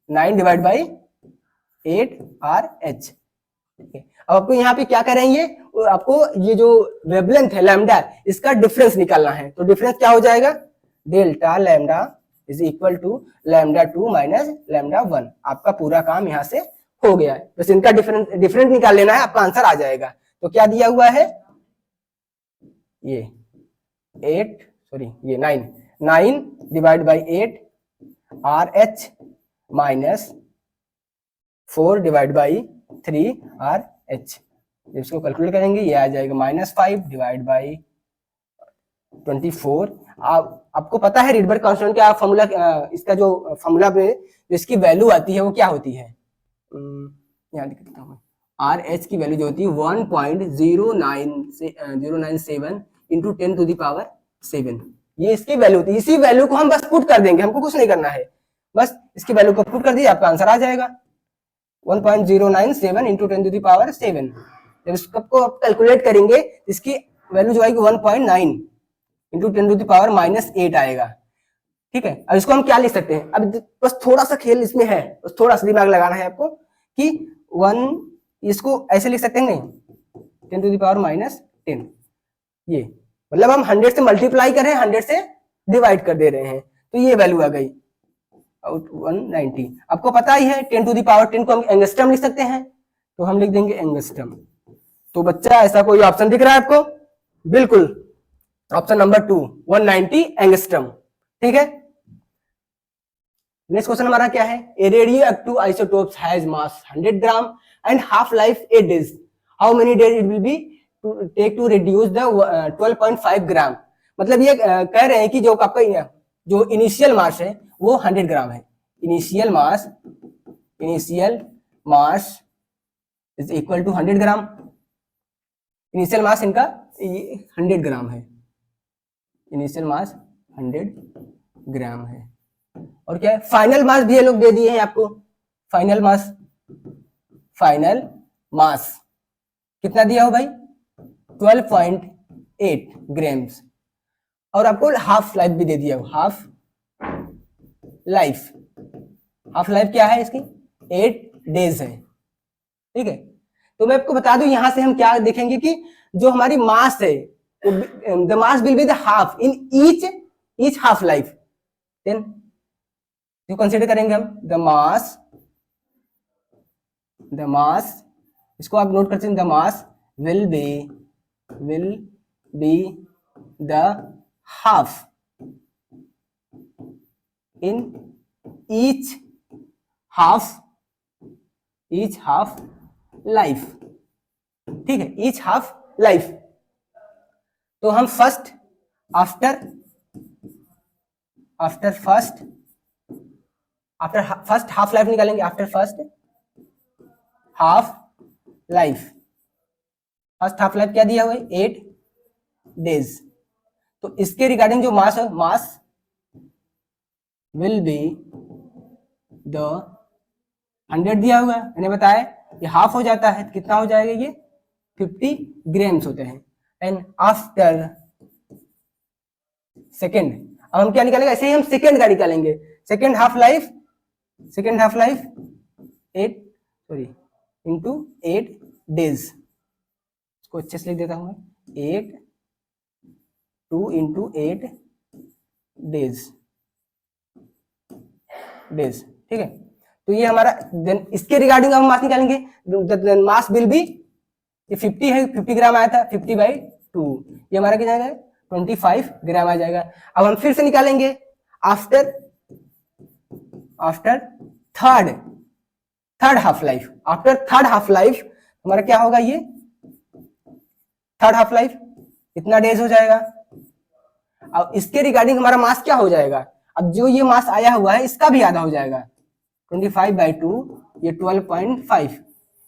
9/8 आर एच। अब आपको यहाँ पे क्या करेंगे, आपको ये जो वेवलेंथ है लैम्डा, इसका डिफरेंस निकालना है। तो डिफरेंस क्या हो जाएगा, delta lambda is equal to lambda 2 minus lambda 1। आपका पूरा काम यहाँ से हो गया है, बस इनका डिफरेंस निकाल लेना है, आपका आंसर आ जाएगा। तो क्या दिया हुआ है, ये 9/8 R H minus 4/3 R H. इसको कैलकुलेट करेंगे, ये आ जाएगा -5/24। आपको पता है रिडबर्ग कांस्टेंट का फॉर्मूला, इसका जो फॉर्मूला पे इसकी वैल्यू आती है वो क्या होती है, यहाँ लिख देता हूँ, आर एच की वैल्यू जो होती है 1.097 इंटू 10⁻7। ये इसकी वैल्यू होती है, इसी वैल्यू को हम बस पुट कर देंगे, हमको कुछ नहीं करना है, बस इसकी वैल्यू को पुट कर दिए, आपका आंसर आ जाएगा 1.097 इंटू 10⁻7। जब इसको कैलकुलेट करेंगे इसकी वैल्यू जो आएगी 1.9 इंटू 10⁻−8 आएगा, ठीक है। अब इसको हम क्या लिख सकते हैं, अब बस थोड़ा सा खेल इसमें है, बस थोड़ा सा दिमाग लगाना है आपको कि 1, इसको ऐसे लिख सकते हैं नहीं, 10⁻−10, ये मतलब हम 100 से मल्टीप्लाई कर रहे हैं, 100 से डिवाइड कर दे रहे हैं, तो ये वैल्यू आ गई 190। आपको पता ही है 10⁻10 को हम एंगस्ट्रम लिख सकते हैं, तो हम लिख देंगे एंगस्ट्रम। तो बच्चा ऐसा कोई ऑप्शन दिख रहा है आपको, बिल्कुल ऑप्शन नंबर 2 190 एंगस्ट्रम, ठीक है। नेक्स्ट क्वेश्चन हमारा क्या है, a radio active isotopes has mass 100 gram and half life 8 days, how many days it will be take to reduce the 12.5 gram. मतलब ये कह रहे हैं कि जो आपका जो इनिशियल मास है वो 100 ग्राम है। Initial mass is equal to 100 gram. Initial mass इनका 100 ग्राम है। इनिशियल मास 100 ग्राम है। और क्या है, फाइनल मास भी ये लोग दे दिए हैं आपको। फाइनल मास कितना दिया हो भाई, 12.8 ग्राम्स। और आपको हाफ लाइफ भी दे दिया हो। हाफ लाइफ क्या है इसकी, 8 डेज है। ठीक है, तो मैं आपको बता दूं यहां से हम क्या देखेंगे कि जो हमारी मास है, the mass will be the half in each half life. Then जो कंसीडर करेंगे हम द मास, इसको आप नोट करते हैं, the mass will be the half in each half life. ठीक है, ईच हाफ लाइफ। तो हम फर्स्ट हाफ लाइफ निकालेंगे। आफ्टर फर्स्ट हाफ लाइफ क्या दिया हुआ है, 8 डेज। तो इसके रिगार्डिंग जो मास है, मास विल बी द 100 दिया हुआ है, मैंने बताया ये हाफ हो जाता है, कितना हो जाएगा ये 50 ग्राम्स होते हैं। एंड आफ्टर सेकेंड, अब हम क्या निकालेंगे, ऐसे ही हम सेकेंड का निकालेंगे। Second half life 8 into 8 days. इसको अच्छे से लिख देता हूं मैं, 8 2 इंटू 8 डेज। ठीक है, तो ये हमारा, देन इसके रिगार्डिंग हम मास निकालेंगे। मास विल बी, ये 50 है, 50 ग्राम आया था, 50/2, ये हमारा क्या जाएगा 25 ग्राम आ जाएगा। अब हम फिर से निकालेंगे after third half life. After third half life हमारा क्या होगा, ये थर्ड हाफ लाइफ इतना डेज हो जाएगा। अब इसके रिगार्डिंग हमारा मास क्या हो जाएगा, अब जो ये मास आया हुआ है इसका भी आधा हो जाएगा, 25/2, ये 12.5,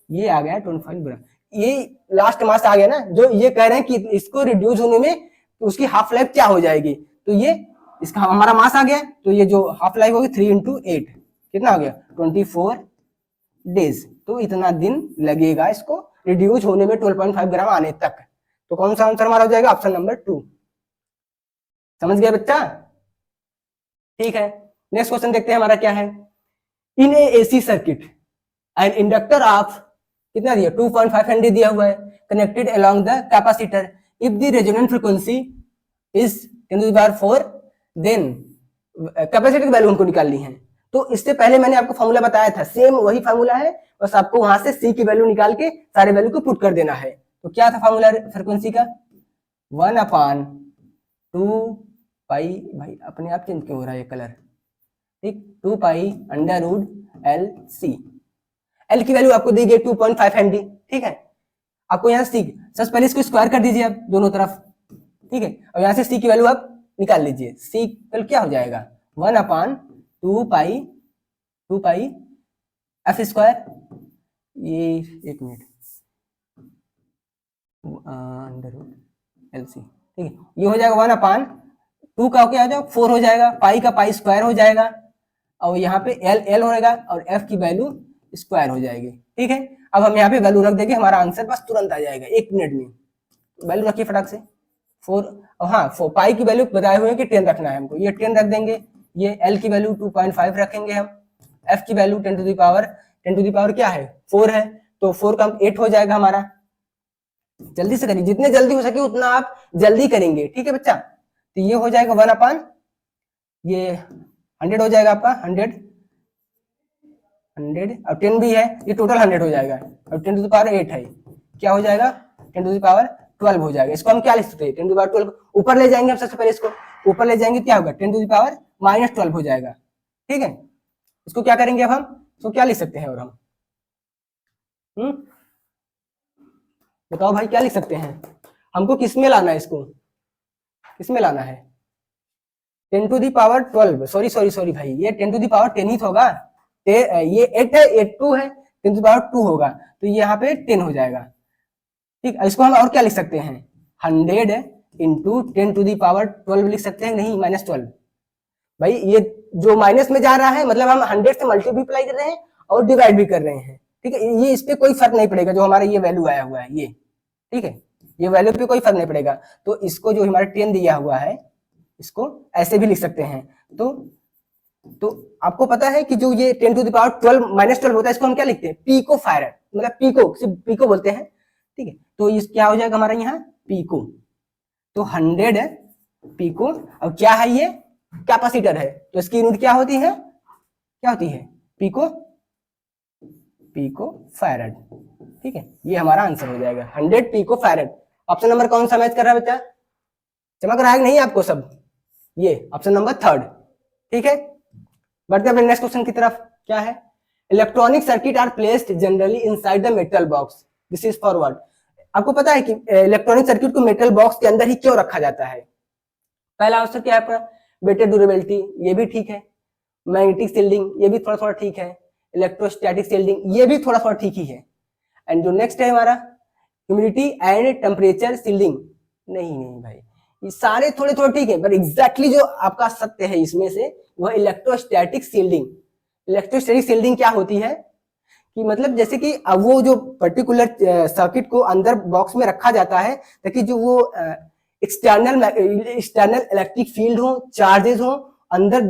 ये आ गया 25 ग्राम। ये लास्ट मास आ गया ना, जो ये कह रहे हैं कि इसको रिड्यूस होने में उसकी हाफ लाइफ क्या हो जाएगी। तो ये इसका हमारा मास आ गया, तो ये जो हाफ लाइफ होगी 3 इंटू 8 कितना हो गया 24 डेज। तो इतना दिन लगेगा इसको रिड्यूस होने में 12.5 ग्राम आने तक। तो कौन सा आंसर हमारा हो जाएगा, ऑप्शन नंबर 2। समझ गया बच्चा? ठीक है, नेक्स्ट क्वेश्चन देखते हैं हमारा क्या है। In a AC circuit an inductor of कितना दिया 2.5 हेनरी दिया हुआ है, connected along the capacitor, if the resonant frequency is 10⁴, then capacitor की वैल्यू हमको निकालनी है। तो इससे पहले मैंने आपको फॉर्मूला बताया था, सेम वही फॉर्मूला है, बस आपको वहां से सी की वैल्यू निकाल के सारे वैल्यू को पुट कर देना है। तो क्या था फॉर्मूला फ्रीक्वेंसी का, 1/2 पाई, भाई अपने आप चेंज क्यों हो रहा है ये कलर, ठीक, 2 पाई √LC। एल की वैल्यू आपको दी गई 2.5 हेनरी। ठीक है, आपको यहाँ सी, सबसे पहले इसको स्क्वायर कर दीजिए आप दोनों तरफ। ठीक है, और यहाँ से सी की वैल्यू आप निकाल लीजिए। सी कल क्या हो जाएगा 1/2 पाई एफ स्क्वायर, ये एक मिनट √LC। ठीक है, ये हो जाएगा 1/2 का क्या हो जाएगा 4 हो जाएगा, पाई का पाई स्क्वायर हो जाएगा, और यहाँ पे एल होगा और एफ की वैल्यू स्क्वायर हो जाएगी। ठीक है, अब हम यहाँ पे वैल्यू रख देंगे, हमारा आंसर बस तुरंत आ जाएगा 1 मिनट में। वैल्यू रखिए फटाक से 4, और हाँ पाई की वैल्यू बताए हुए हैं कि 10 रखना है हमको, ये 10 रख देंगे। ये एल की वैल्यू 2.5 रखेंगे हम, एफ की वैल्यू 10 टू द पावर क्या है 4 है, तो 4 का 8 हो जाएगा हमारा। जल्दी से करिए, जितने जल्दी हो सके उतना आप जल्दी करेंगे। ठीक है बच्चा, तो ये हो जाएगा 1/, ये 100 हो जाएगा आपका 100 और 10 भी है, ये टोटल 100 हो जाएगा, और 10 टू द पावर 8 है, क्या हो जाएगा 10 टू द पावर 12 हो जाएगा। इसको हम क्या लिख सकते हैं 10 टू द पावर 12, ऊपर ले जाएंगे हम, सबसे पहले इसको ऊपर ले जाएंगे, क्या होगा 10 टू द पावर -12 हो जाएगा। ठीक है, इसको क्या करेंगे अब हम, इसको क्या लिख सकते हैं और हम बताओ भाई क्या लिख सकते हैं, हमको किस में लाना है, इसको किसमें लाना है, 10 टू दी पावर 12, सॉरी भाई, ये 10 टू दी पावर 10 ही तो होगा, ये 8 है, 8 2 है, 10 टू दी पावर 2 होगा, तो ये यहाँ पे 10 हो जाएगा। ठीक, इसको हम और क्या लिख सकते हैं, 100 इंटू 10 टू दी पावर 12 लिख सकते हैं, नहीं -12। भाई ये जो माइनस में जा रहा है मतलब हम 100 से मल्टीप्लाई कर रहे हैं और डिवाइड भी कर रहे हैं। ठीक है, ये इस पे कोई फर्क नहीं पड़ेगा, जो हमारा ये वैल्यू आया हुआ है ये, ठीक है, ये वैल्यू पे कोई फर्क नहीं पड़ेगा। तो इसको जो हमारा 10 दिया हुआ है इसको ऐसे भी लिख सकते हैं। तो आपको पता है कि जो ये 10 टू द पावर 12 -12 होता है, इसको हम क्या लिखते हैं, पीको फारेड, मतलब पीको, सिर्फ पीको बोलते हैं। ठीक है, तो ये क्या हो जाएगा हमारा यहाँ पीको, तो 100 है पीको। अब क्या है, ये कैपेसिटर है, तो इसकी यूनिट क्या होती है, पीको फैरेड। ठीक है, ये हमारा आंसर हो जाएगा 100 पीको फैरेड। ऑप्शन नंबर कौन सा मैच कर रहा है बच्चा, चमक रहा है कि नहीं आपको सब, ये ऑप्शन नंबर 3। ठीक है, बढ़ते हैं अपने नेक्स्ट क्वेश्चन की तरफ। क्या है, electronic circuit are placed generally inside the metal box, this is for what. आपको पता है कि इलेक्ट्रॉनिक सर्किट को मेटल बॉक्स के अंदर ही क्यों रखा जाता है। पहला आंसर क्या है आपका, बेटर ड्यूरेबिलिटी, ये भी ठीक है, मैग्नेटिक शील्डिंग, ये भी थोड़ा थोड़ा ठीक है, इलेक्ट्रोस्टैटिक शील्डिंग, ये भी थोड़ा थोड़ा ठीक ही है। एंड जो नेक्स्ट है हमारा ह्यूमिडिटी एंड टेम्परेचर शील्डिंग, नहीं भाई, ये सारे थोड़े थोड़े ठीक है, पर एग्जैक्टली जो आपका सत्य है इसमें से वह इलेक्ट्रोस्टैटिक शील्डिंग। इलेक्ट्रोस्टैटिक शील्डिंग क्या होती है कि मतलब जैसे कि अब वो जो पर्टिकुलर सर्किट को अंदर बॉक्स में रखा जाता है ताकि जो वो एक्सटर्नल इलेक्ट्रिक फील्ड हो, चार्जेस हो, अंदर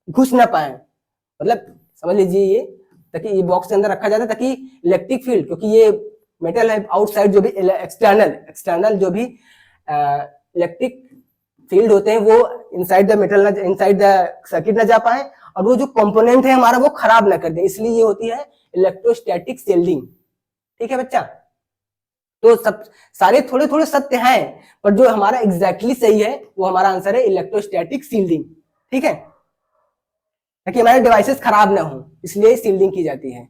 घुस ना पाए, मतलब समझ लीजिए ये, ताकि ये बॉक्स के अंदर रखा जाता है ताकि इलेक्ट्रिक फील्ड, क्योंकि ये मेटल है, आउटसाइड जो भी एक्सटर्नल जो भी इलेक्ट्रिक फील्ड होते हैं वो inside the metal, inside the circuit ना जा पाए, और वो जो कंपोनेंट है हमारा वो खराब ना कर दे, इसलिए ये होती है इलेक्ट्रोस्टैटिक शील्डिंग। ठीक है बच्चा, तो सब सारे थोड़े थोड़े सत्य हैं, पर जो हमारा एग्जैक्टली सही है वो हमारा आंसर है इलेक्ट्रोस्टैटिक शील्डिंग। ठीक है, ताकि हमारे डिवाइसेस खराब ना हो, इसलिए शील्डिंग की जाती है।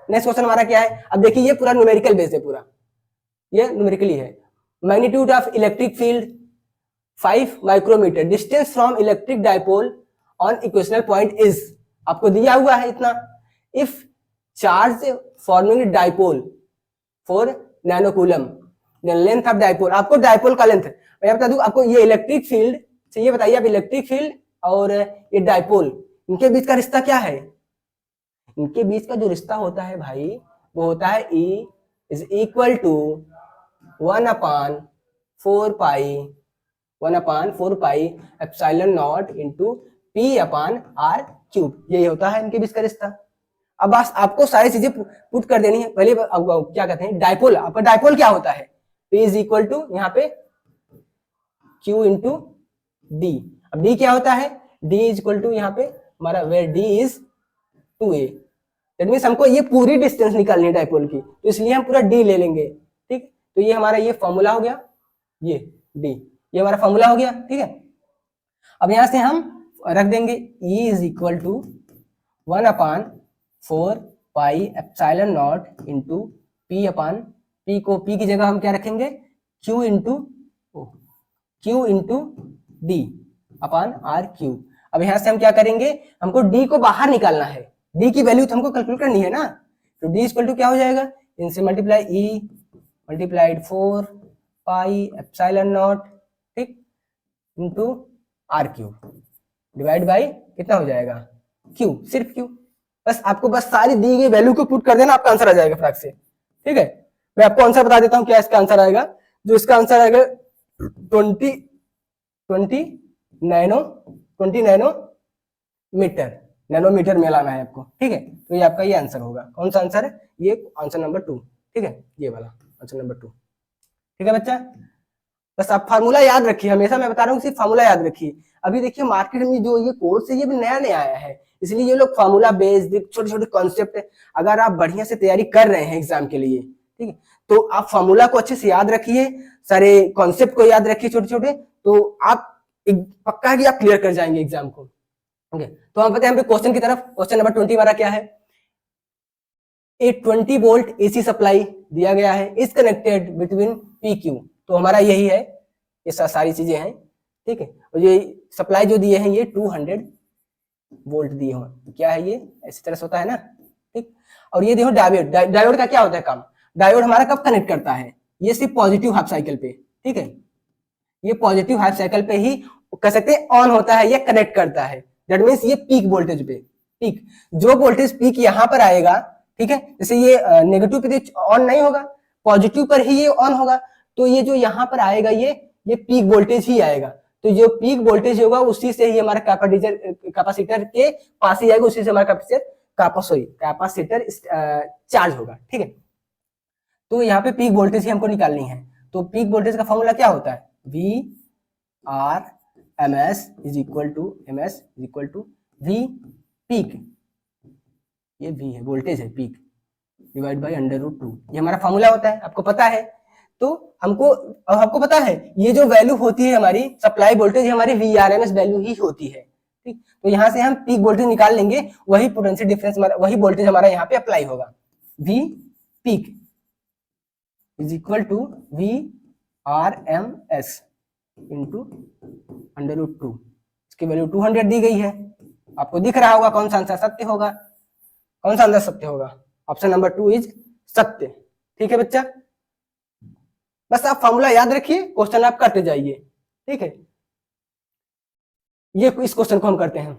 नेक्स्ट क्वेश्चन हमारा क्या है, अब देखिए ये पूरा न्यूमेरिकल बेस है, पूरा ये न्यूमेरिकली है। Magnitude of electric field 5 micrometre, distance from electric dipole on equational point is, आपको दिया हुआ है इतना। If charge forming dipole 4 nanocoulomb, length of dipole, आपको डाइपोल का लेंथ मैं बता दूं आपको, ये इलेक्ट्रिक फील्ड से, ये बताइए आप इलेक्ट्रिक फील्ड और ये डाइपोल, इनके बीच का रिश्ता क्या है। इनके बीच का जो रिश्ता होता है भाई वो होता है E is equal to 1/4 pi epsilon naught into P/r³, यही होता है इनके बीच का रिश्ता। अब बस आपको सारी चीजें पुट कर देनी है। पहले क्या कहते हैं डाइपोल, आपका डाइपोल क्या होता है, P इज इक्वल टू यहाँ पे Q इंटू D। अब D क्या होता है, D इज इक्वल टू यहाँ पे हमारा where D is 2a, that means हमको ये पूरी डिस्टेंस निकालनी है डाइपोल की, तो इसलिए हम पूरा D ले लेंगे। ठीक, तो ये हमारा ये फॉर्मूला हो गया, ये D, ये हमारा फॉर्मूला हो गया। ठीक है, अब यहां से हम रख देंगे E is equal to 1/4 pi epsilon naught into P को P की जगह हम क्या रखेंगे Q into D upon R³। अब यहां से हम क्या करेंगे, हमको D को बाहर निकालना है, D की वैल्यू तो हमको कैलकुलेट करनी है ना, तो D इक्वल टू क्या हो जाएगा, इनसे मल्टीप्लाई E मल्टीप्लाइड 4 पाई एप्सिलॉन नॉट, ठीक, इंटू R³ डिवाइड बाई कितना हो जाएगा Q, सिर्फ Q। बस आपको बस सारी दी गई वैल्यू को पुट कर देना, आपका आंसर आ जाएगा फटाक से। ठीक है, मैं आपको आंसर बता देता हूं क्या इसका आंसर आएगा। जो इसका आंसर आएगा 20 नैनोमीटर में लाना है आपको। ठीक है, तो ये आपका ये आंसर होगा। कौन सा आंसर है, ये आंसर नंबर 2। ठीक है, ये वाला आंसर नंबर 2। ठीक है बच्चा, बस आप फार्मूला याद रखिए, हमेशा मैं बता रहा हूँ सिर्फ फार्मूला याद रखिए। अभी देखिए मार्केट में जो ये कोर्स है ये भी नया नया आया है, इसलिए ये लोग फार्मूला बेस्ड छोटे छोटे कॉन्सेप्ट है। अगर आप बढ़िया से तैयारी कर रहे हैं एग्जाम के लिए, ठीक है, तो आप फार्मूला को अच्छे से याद रखिए, सारे कॉन्सेप्ट को याद रखिए छोटे छोटे, तो आप पक्का है कि आप क्लियर कर जाएंगे एग्जाम को। ओके, तो हम बताते हैं क्वेश्चन की तरफ। क्वेश्चन नंबर 20 हमारा क्या है, ए 20 वोल्ट एसी सप्लाई दिया गया है, इज कनेक्टेड बिटवीन PQ। तो हमारा यही है, ये सारी चीजें हैं। ठीक है। और ये सप्लाई जो दिए हैं ये 200 वोल्ट दिए हो, क्या है ये इसी तरह से होता है ना, ठीक। और ये देखो डायोड, डायोड का क्या होता है काम, डायोड हमारा कब कनेक्ट करता है, ये सिर्फ पॉजिटिव हाफ साइकिल पे, ठीक है, ये पॉजिटिव हाफ साइकिल पे ही कह सकते हैं ऑन होता है या कनेक्ट करता है। दैट मीन्स ये पीक वोल्टेज पे, पीक जो वोल्टेज पीक यहाँ पर आएगा, ठीक है, जैसे ये नेगेटिव पे ऑन नहीं होगा, पॉजिटिव पर ही ये ऑन होगा, तो ये जो यहाँ पर आएगा ये पीक वोल्टेज ही आएगा। तो जो पीक वोल्टेज होगा उसी से ही हमारा कैपेसिटर के पास ही आएगा, उसी से हमारा कैपेसिटर चार्ज होगा, ठीक है। तो यहाँ पे पीक वोल्टेज ही हमको निकालनी है। तो पीक वोल्टेज का फॉर्मूला क्या होता है, V R M S is equal to V peak, ये वी है वोल्टेज है, पीक डिवाइड बाई √2, ये हमारा फॉर्मूला होता है, आपको पता है। तो आपको पता है ये जो वैल्यू होती है हमारी सप्लाई वोल्टेज, हमारी VRMS वैल्यू ही होती है, ठीक। तो यहाँ से हम पीक वोल्टेज निकाल लेंगे, वही पोटेंशियल डिफरेंस वही वोल्टेज हमारा यहाँ पे अप्लाई होगा। V peak is equal to VRMS into √2, इसकी वैल्यू 200 दी गई है, आपको दिख रहा होगा कौन सा आंसर सत्य होगा, कौन सा आंसर सत्य होगा, ऑप्शन नंबर 2 इज सत्य, ठीक है बच्चा। बस आप फॉर्मूला याद रखिए, क्वेश्चन आप करते जाइए, ठीक है। ये इस क्वेश्चन को हम करते हैं,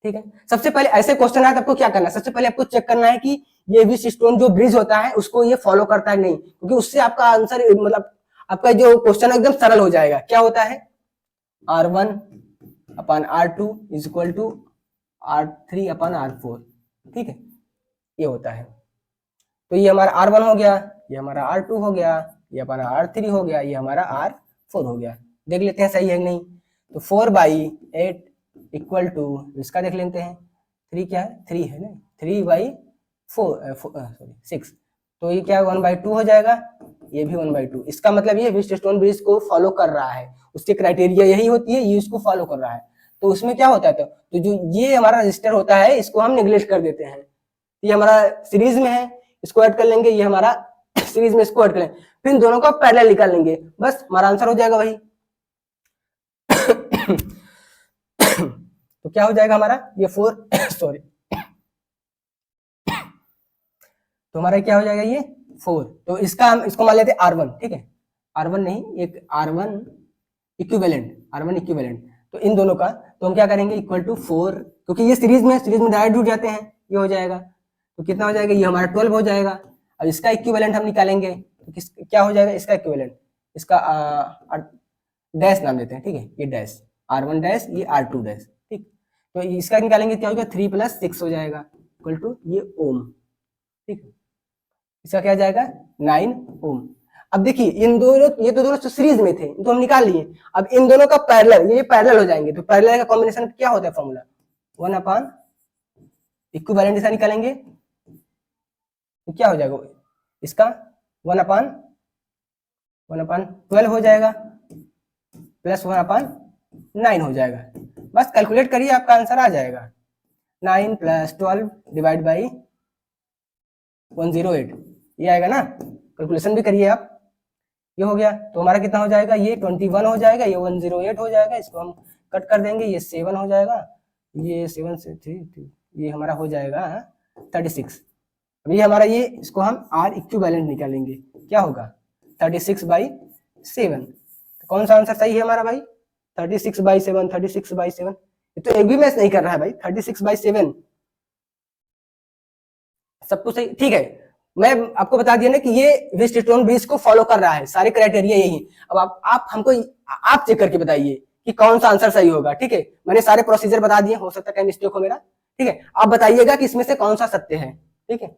ठीक है। सबसे पहले ऐसे क्वेश्चन आए तो आपको क्या करना है, सबसे पहले आपको चेक करना है कि ये विच स्टोन जो ब्रिज होता है उसको ये फॉलो करता है नहीं, क्योंकि उससे आपका आंसर मतलब आपका जो क्वेश्चन एकदम सरल हो जाएगा। क्या होता है, R1 upon R2 is equal to R3 upon R4, ठीक है, ये होता है। तो ये हमारा R1 हो गया, ये हमारा R2 हो गया, ये हमारा R3 हो गया, ये हमारा R4 हो गया। देख लेते हैं सही है नहीं। तो 4/8 इक्वल टू, इसका देख लेते हैं, 3 क्या है, 3 है ना, 3/6, तो ये क्या 1/2 हो जाएगा, ये भी 1/2। इसका मतलब ये व्हीटस्टोन ब्रिज को फॉलो कर रहा है, उसकी क्राइटेरिया यही होती है, ये इसको फॉलो कर रहा है। तो उसमें क्या होता है, तो जो ये हमारा रजिस्टर होता है इसको हम निगलेक्ट कर देते हैं, ये हमारा सीरीज में है, इसको ऐड कर लेंगे, ये हमारा सीरीज में इसको ऐड कर लेंगे, फिर इन दोनों को पैरेलल निकाल लेंगे, बस हमारा आंसर हो जाएगा वही। तो क्या हो जाएगा हमारा ये 4 सॉरी, तो हमारा क्या हो जाएगा ये 4। तो इसको मान लेते हैं R1, ठीक है, R1 नहीं, एक R1 इक्विवेलेंट, तो इन दोनों का तो हम क्या करेंगे इक्वल टू 4, क्योंकि ये सीरीज में डायरेक्ट जुड़ जाते हैं, ये हो जाएगा। तो कितना हो जाएगा, ये हमारा 12 हो जाएगा। अब इसका इक्विवेलेंट हम निकालेंगे, तो क्या हो जाएगा इसका इक्विवेलेंट, इसका डैश नाम देते हैं, ठीक है, ये डैश R1 डैश, ये R2 डैश, ठीक। तो इसका निकालेंगे क्या होगा, 3 + 6 हो जाएगा इक्वल टू ये ओम, ठीक है, इसका क्या जाएगा 9 ओम। अब देखिए इन दोनों, ये तो दोनों सीरीज में थे, तो हम निकाल लिए। अब इन दोनों का पैरेलल, ये पैरेलल हो जाएंगे, तो पैरेलल का कॉम्बिनेशन क्या होता है फॉर्मूला, 1/, इक्विवेलेंट इसका निकालेंगे तो क्या हो जाएगा, इसका 1/12 हो जाएगा प्लस 1/9 हो जाएगा। बस कैलकुलेट करिए, आपका आंसर आ जाएगा 9 + 12 डिवाइड बाई 108, ये आएगा ना, कैलकुलेशन भी करिए आप। ये हो गया, तो हमारा कितना हो जाएगा, ये 21 हो जाएगा, ये 108 हो जाएगा, इसको हम कट कर देंगे, ये 7 हो जाएगा, ये 7 से 3, ये हमारा हो जाएगा 36। अभी हमारा ये, इसको हम R इक्विवेलेंट निकालेंगे, क्या होगा 36/7। तो कौन सा आंसर सही है हमारा भाई, 36/7, 36/7, ये तो एक भी मैच नहीं कर रहा है भाई, 36/7 सब कुछ सही, ठीक है। मैं आपको बता दिया ना कि ये व्हीटस्टोन ब्रिज को फॉलो कर रहा है, सारे क्राइटेरिया यही। अब आप हमको आप चेक करके बताइए कि कौन सा आंसर सही होगा, ठीक है। मैंने सारे प्रोसीजर बता दिए, हो सकता है कहीं मिस्टेक हो मेरा, ठीक है। आप बताइएगा कि इसमें से कौन सा सत्य है, ठीक है,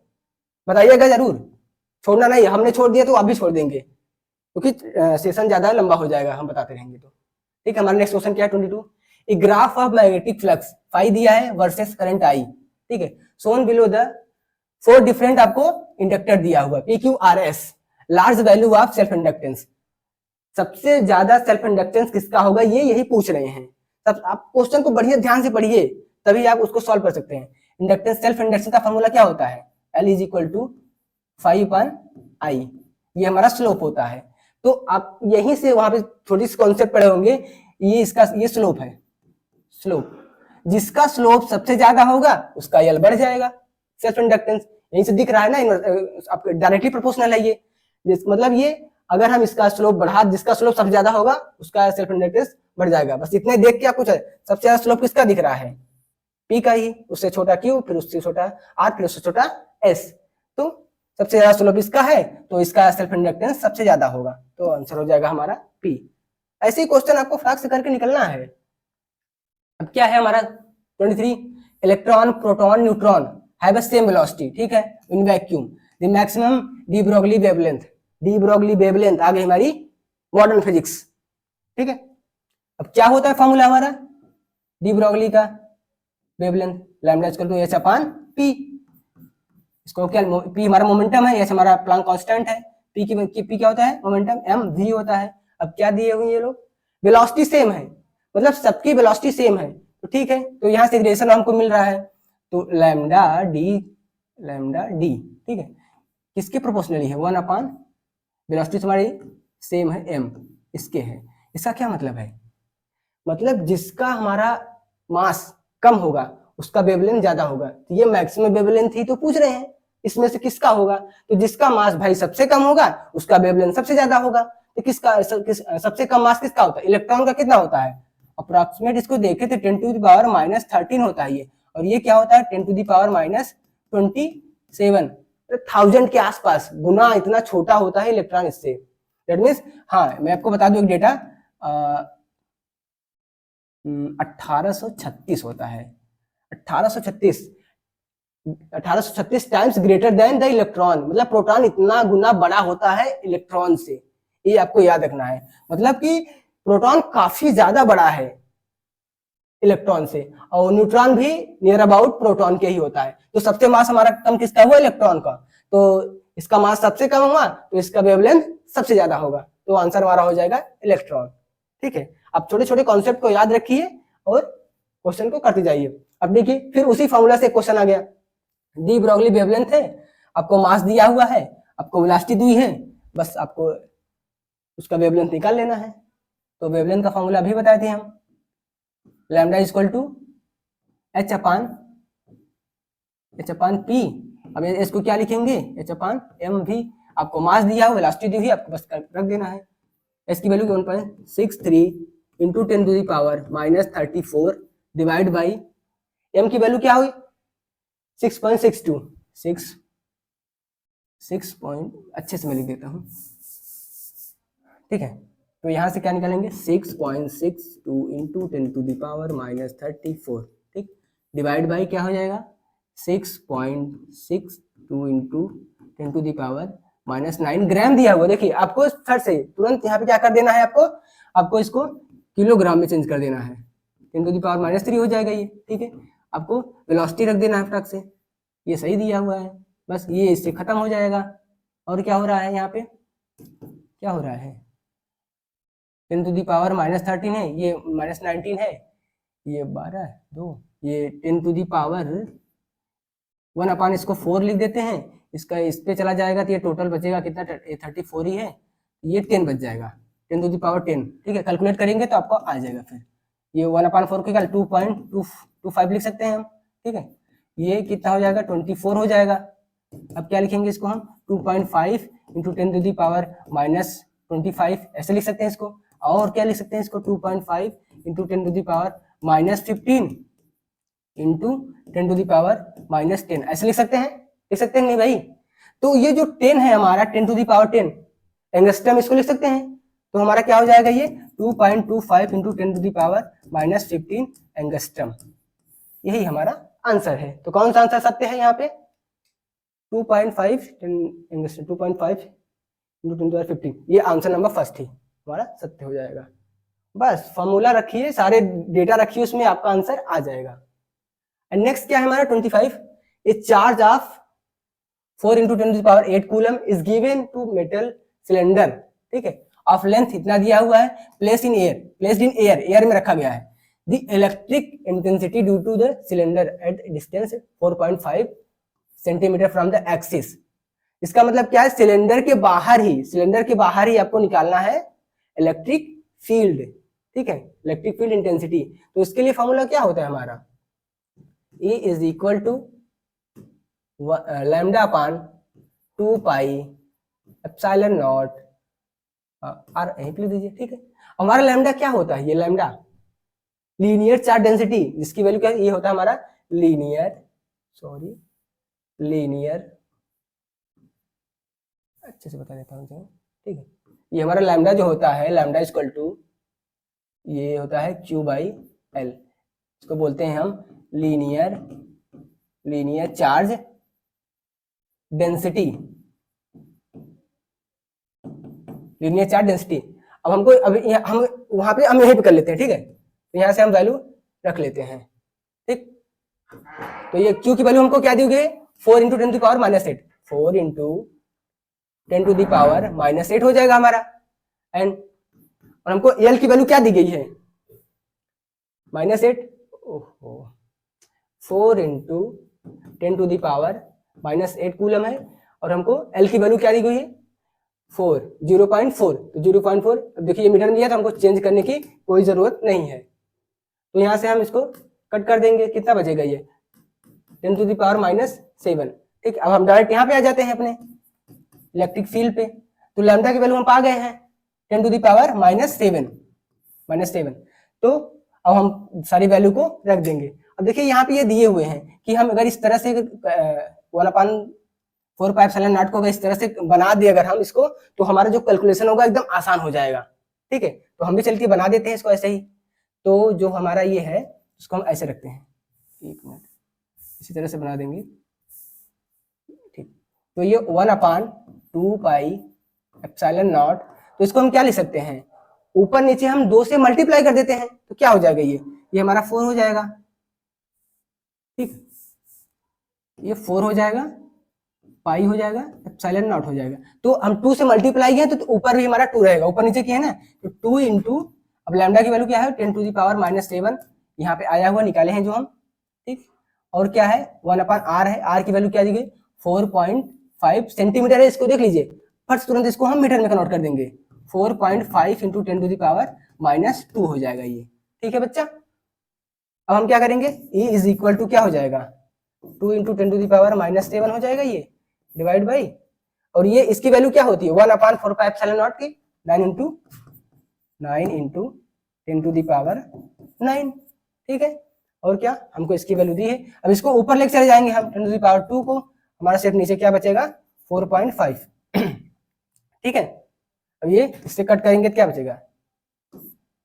बताइएगा जरूर, छोड़ना नहीं, हमने छोड़ दिया तो आप भी छोड़ देंगे, क्योंकि सेशन ज्यादा लंबा हो जाएगा हम बताते रहेंगे तो, ठीक है। हमारा नेक्स्ट क्वेश्चन क्या है 22, a graph of magnetic flux phi दिया है वर्सेस करंट आई, ठीक है, सोन बिलो द 4 डिफरेंट आपको इंडक्टर दिया हुआ, PQRS, large value of self inductance, सबसे ज्यादा सेल्फ इंडक्टेंस किसका होगा, ये यही पूछ रहे हैं। तब आप क्वेश्चन को बढ़िया ध्यान से पढ़िए, तभी आप उसको सॉल्व कर सकते हैं। इंडक्टेंस, सेल्फ इंडक्टेंस का फॉर्मूला क्या होता है, L = 5/I, ये हमारा स्लोप होता है। तो आप यहीं से वहां पे थोड़ी सी कॉन्सेप्ट पढ़े होंगे, ये इसका ये स्लोप है, स्लोप जिसका स्लोप सबसे ज्यादा होगा उसका यल बढ़ जाएगा, सेल्फ इंडक्टेंस यहीं से दिख रहा है ना, आपको डायरेक्टली प्रोपोर्शनल है ये, मतलब ये अगर हम इसका स्लोप बढ़ा, जिसका स्लोप सबसे ज्यादा होगा उसका सेल्फ इंडक्टेंस बढ़ जाएगा। बस इतने देख के आप कुछ है, सबसे ज्यादा स्लोप किसका दिख रहा है, पी का ही, उससे छोटा क्यू, फिर उससे छोटा आर, फिर उससे छोटा एस, तो सबसे ज्यादा स्लोप इसका है तो इसका सेल्फ इंडक्टेंस सबसे ज्यादा होगा, तो आंसर हो जाएगा हमारा पी। ऐसे ही क्वेश्चन आपको फटाक से करके निकलना है। अब क्या है हमारा 23, electron proton neutron have a same velocity, ठीक है, in vacuum the maximum de Broglie wavelength, de Broglie wavelength आ गई हमारी मॉडर्न फिजिक्स, ठीक है। अब क्या होता है फॉर्मूला हमारा डी ब्रोगली का, wavelength lambda equal to h upon p, इसको क्या, पी हमारा मोमेंटम है, एच हमारा प्लैंक कांस्टेंट है, पी क्या होता है मोमेंटम, एम वी होता है। अब क्या दिए हुए ये लोग, वेलोसिटी सेम है, मतलब सबकी वेलोसिटी सेम है, तो ठीक है, तो यहाँ से रिलेशन हमको मिल रहा है, तो लैम्डा डी, ठीक है, किसके प्रोपोर्शनली है, 1 अपॉन वेलोसिटी हमारी सेम है एम, इसके है। इसका क्या मतलब है, मतलब जिसका हमारा मास कम होगा उसका वेवलेंथ ज्यादा होगा, तो ये मैक्सिमम वेवलेंथ ही तो पूछ रहे हैं, इसमें से किसका होगा, तो जिसका मास भाई सबसे कम होगा उसका वेवलेंथ सबसे ज्यादा होगा, तो सबसे कम मास किसका होता है, इलेक्ट्रॉन का कितना होता है अप्रोक्सीमेट, इसको देखे तो 10 टू द पावर -13 होता है ये, और ये क्या होता है 10 टू द पावर -27, 1000 के आसपास गुना इतना छोटा होता है इलेक्ट्रॉन इससे। दैट मीन्स, हाँ मैं आपको बता दूं एक डेटा, 1836 होता है, 1836 times greater than the electron, मतलब प्रोटॉन इतना गुना बड़ा होता है इलेक्ट्रॉन से, ये आपको याद रखना है, मतलब कि प्रोटॉन काफी ज्यादा बड़ा है इलेक्ट्रॉन से, और न्यूट्रॉन भी नियर अबाउट प्रोटॉन के ही होता है, तो सबसे मास हमारा कम किसका हुआ, इलेक्ट्रॉन का, तो इसका मास सबसे कम हुआ तो इसका वेवलेंथ सबसे ज्यादा होगा, तो आंसर हमारा हो जाएगा इलेक्ट्रॉन, ठीक है। अब छोटे छोटे कॉन्सेप्ट को याद रखिए और क्वेश्चन को करते जाइए। अब देखिए फिर उसी फॉर्मूला से क्वेश्चन आ गया, डी ब्रोगली वेवलेंथ है, आपको मास दिया हुआ है, आपको वेलोसिटी दी है, बस आपको उसका वेवलेंथ निकाल लेना है। तो वेवलेंथ का फॉर्मूला अभी बताए थे हम, lambda equal to h upon p. अब इसको क्या लिखेंगे, एच अपान एम वी, आपको मास दिया हुआ, वेलोसिटी दी हुई, आपको बस रख देना है। एस की value 1.63 into 10 to the power -34 divide by M की वैल्यू क्या हुई 6.62, 6 अच्छे से मैं लिख देता हूँ, ठीक है। तो यहाँ से क्या निकालेंगे 6.62 इंटू 10 टू द पावर -34, ठीक, डिवाइड बाई क्या हो जाएगा 6.62 इंटू 10 टू द पावर -9 ग्राम दिया हुआ। देखिए आपको फट से तुरंत यहाँ पे क्या कर देना है, आपको इसको किलोग्राम में चेंज कर देना है, 10 टू द पावर -3 हो जाएगा ये, ठीक है। आपको वेलोसिटी रख देना है फटाक से, ये सही दिया हुआ है, बस ये इससे खत्म हो जाएगा। और क्या हो रहा है यहाँ पे, क्या हो रहा है 10 टू द पावर -13 है, ये -19 है, ये 12 2, ये 10 टू द पावर 1 अपान इसको 4 लिख देते हैं, इसका इस पे चला जाएगा तो ये टोटल बचेगा कितना 34 ही है, ये 10 बच जाएगा, 10 टू द पावर 10, ठीक है। कैलकुलेट करेंगे तो आपको आ जाएगा, फिर ये 1/4 की 2.225 लिख सकते हैं हम, ठीक है। ये कितना हो जाएगा 24 हो जाएगा। अब क्या लिखेंगे इसको हम 2.5 इंटू 10 टू द पावर -25 ऐसे लिख सकते हैं इसको, और क्या लिख सकते हैं इसको 2.5 into 10 to the power -15 into 10 to the power -10 ऐसे लिख सकते हैं, नहीं भाई। तो ये जो 10 है हमारा 10 टू द पावर 10 एंगस्ट्रम, इसको लिख सकते हैं, तो हमारा क्या हो जाएगा ये 2.25 into 10 to the power -15 angstrom, यही हमारा आंसर है। तो कौन सा आंसर सत्य है यहाँ पे 2.5 angstrom 2.5 into 10 to the power 15, ये आंसर नंबर फर्स्ट ही हमारा सत्य हो जाएगा। बस फॉर्मूला रखिए, सारे डेटा रखिए, उसमें आपका आंसर आ जाएगा। एंड नेक्स्ट क्या है हमारा 25, a charge of 4 into 10 to the power 8 coulomb is given to metal cylinder, ठीक है, ऑफ लेंथ इतना दिया हुआ है, प्लेस्ड इन एयर में रखा गया है। The electric intensity due to the cylinder at distance 4.5 centimetre from the axis. इसका मतलब क्या है, सिलेंडर के बाहर ही आपको निकालना है इलेक्ट्रिक फील्ड, ठीक है, इलेक्ट्रिक फील्ड इंटेंसिटी। तो इसके लिए फॉर्मूला क्या होता है हमारा, E is equal to lambda upon 2 pi epsilon naught R, यहीं पे लिख दीजिए। ठीक है, हमारा लैम्डा क्या होता है, ये लैम्डा लीनियर चार्ज डेंसिटी, जिसकी वैल्यू क्या है, ये होता है हमारा लीनियर अच्छे से बता देता हूँ। ठीक है, ये हमारा लैम्डा जो होता है, लैम्डा इक्वल टू ये होता है Q बाई एल, इसको बोलते हैं हम linear charge density, linear charge density. अब हमको अभी हम वहां पे हम यहीं पे कर लेते हैं। ठीक है, तो यहाँ से हम वैल्यू रख लेते हैं। ठीक, तो ये Q की वैल्यू हमको क्या दी गई, 4 into 10 to power minus 8, 4 into 10 to the power minus 8 हो जाएगा हमारा। एंड और हमको एल की वैल्यू क्या दी गई है, -8, ओहो 4 into 10 to the power -8 coulomb है। और हमको एल की वैल्यू क्या दी गई है 4, 0.4, तो 0.4। अब देखिए ये मीटर में दिया तो हमको चेंज करने की कोई जरूरत नहीं है, तो यहाँ से हम इसको कट कर देंगे, कितना बचेगा ये 10 टू दी पावर -7। ठीक, अब हम डायरेक्ट यहाँ पे आ जाते हैं अपने इलेक्ट्रिक फील्ड पे। तो लैम्डा की वैल्यू हम पा गए हैं 10 टू दी पावर -7। तो अब हम सारी वैल्यू को रख देंगे। अब देखिए यहाँ पे ये दिए हुए हैं कि हम अगर इस तरह से 1/4 पाई एप्सिलॉन नॉट को अगर इस तरह से बना दिए अगर हम इसको, तो हमारा जो कैलकुलेशन होगा एकदम आसान हो जाएगा। ठीक है, तो हम भी चल के बना देते हैं इसको ऐसे ही। तो जो हमारा ये है उसको हम ऐसे रखते हैं, 1 मिनट, इसी तरह से बना देंगे। ठीक, तो ये 1/2 पाई एप्सिलॉन नॉट, तो इसको हम क्या लिख सकते हैं, ऊपर नीचे हम 2 से मल्टीप्लाई कर देते हैं, तो क्या हो जाएगा ये हमारा 4 हो जाएगा। ठीक, ये 4 हो जाएगा, पाई हो जाएगा, एप्सिलॉन नॉट हो जाएगा। तो हम 2 से मल्टीप्लाई है तो ऊपर भी हमारा 2 रहेगा, ऊपर नीचे की है ना, तो 2 इंटू, अब लैम्डा की वैल्यू क्या है 10 टू दी पावर -7, यहाँ पे आया हुआ निकाले हैं जो हम। ठीक, और क्या है 1/r है, r की वैल्यू क्या दी गई 4.5 सेंटीमीटर है, इसको देख लीजिए फट तुरंत इसको हम मीटर में कन्वर्ट कर देंगे, 4.5 इंटू 10 टू दी पावर -2 हो जाएगा ये। ठीक है बच्चा, अब हम क्या करेंगे, E इज इक्वल टू क्या हो जाएगा 2 इंटू 10 टू दी पावर -7 हो जाएगा ये, डिवाइड बाई, और ये इसकी वैल्यू क्या होती है 1/4 पाई एप्सिलॉन नॉट की 9 इंटू 10 टू दी पावर 9। ठीक है, और क्या हमको इसकी वैल्यू दी है। अब इसको ऊपर लेके चले जाएंगे हम 10 टू दी पावर 2 को, हमारा सेट नीचे क्या बचेगा 4.5। ठीक है, अब ये इससे कट करेंगे तो क्या बचेगा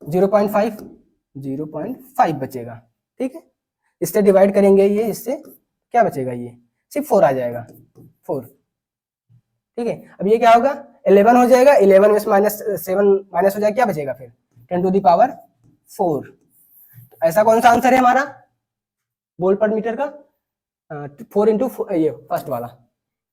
0.5 बचेगा। ठीक है, इससे डिवाइड करेंगे ये, इससे क्या बचेगा, ये सिर्फ 4 आ जाएगा 4। ठीक है, अब ये क्या होगा 11 हो जाएगा, 11 में से -7 माइनस हो जाएगा, क्या बचेगा फिर 10 टू दी पावर 4। तो ऐसा कौन सा आंसर है हमारा वोल्ट पर मीटर का 4 इंटू ये फर्स्ट वाला।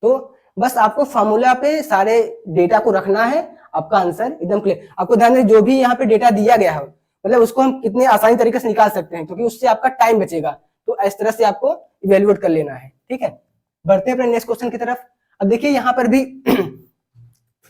तो बस आपको फॉर्मूला पे सारे डेटा को रखना है, आपका आंसर एकदम क्लियर। आपको ध्यान रखना जो भी यहाँ पे डेटा दिया गया है मतलब उसको हम कितने आसानी तरीके से निकाल सकते हैं, क्योंकि उससे आपका टाइम बचेगा। तो इस तरह से आपको इवेल्युएट कर लेना है। ठीक है, बढ़ते हैं अपने नेक्स्ट क्वेश्चन की तरफ। अब देखिए यहाँ पर भी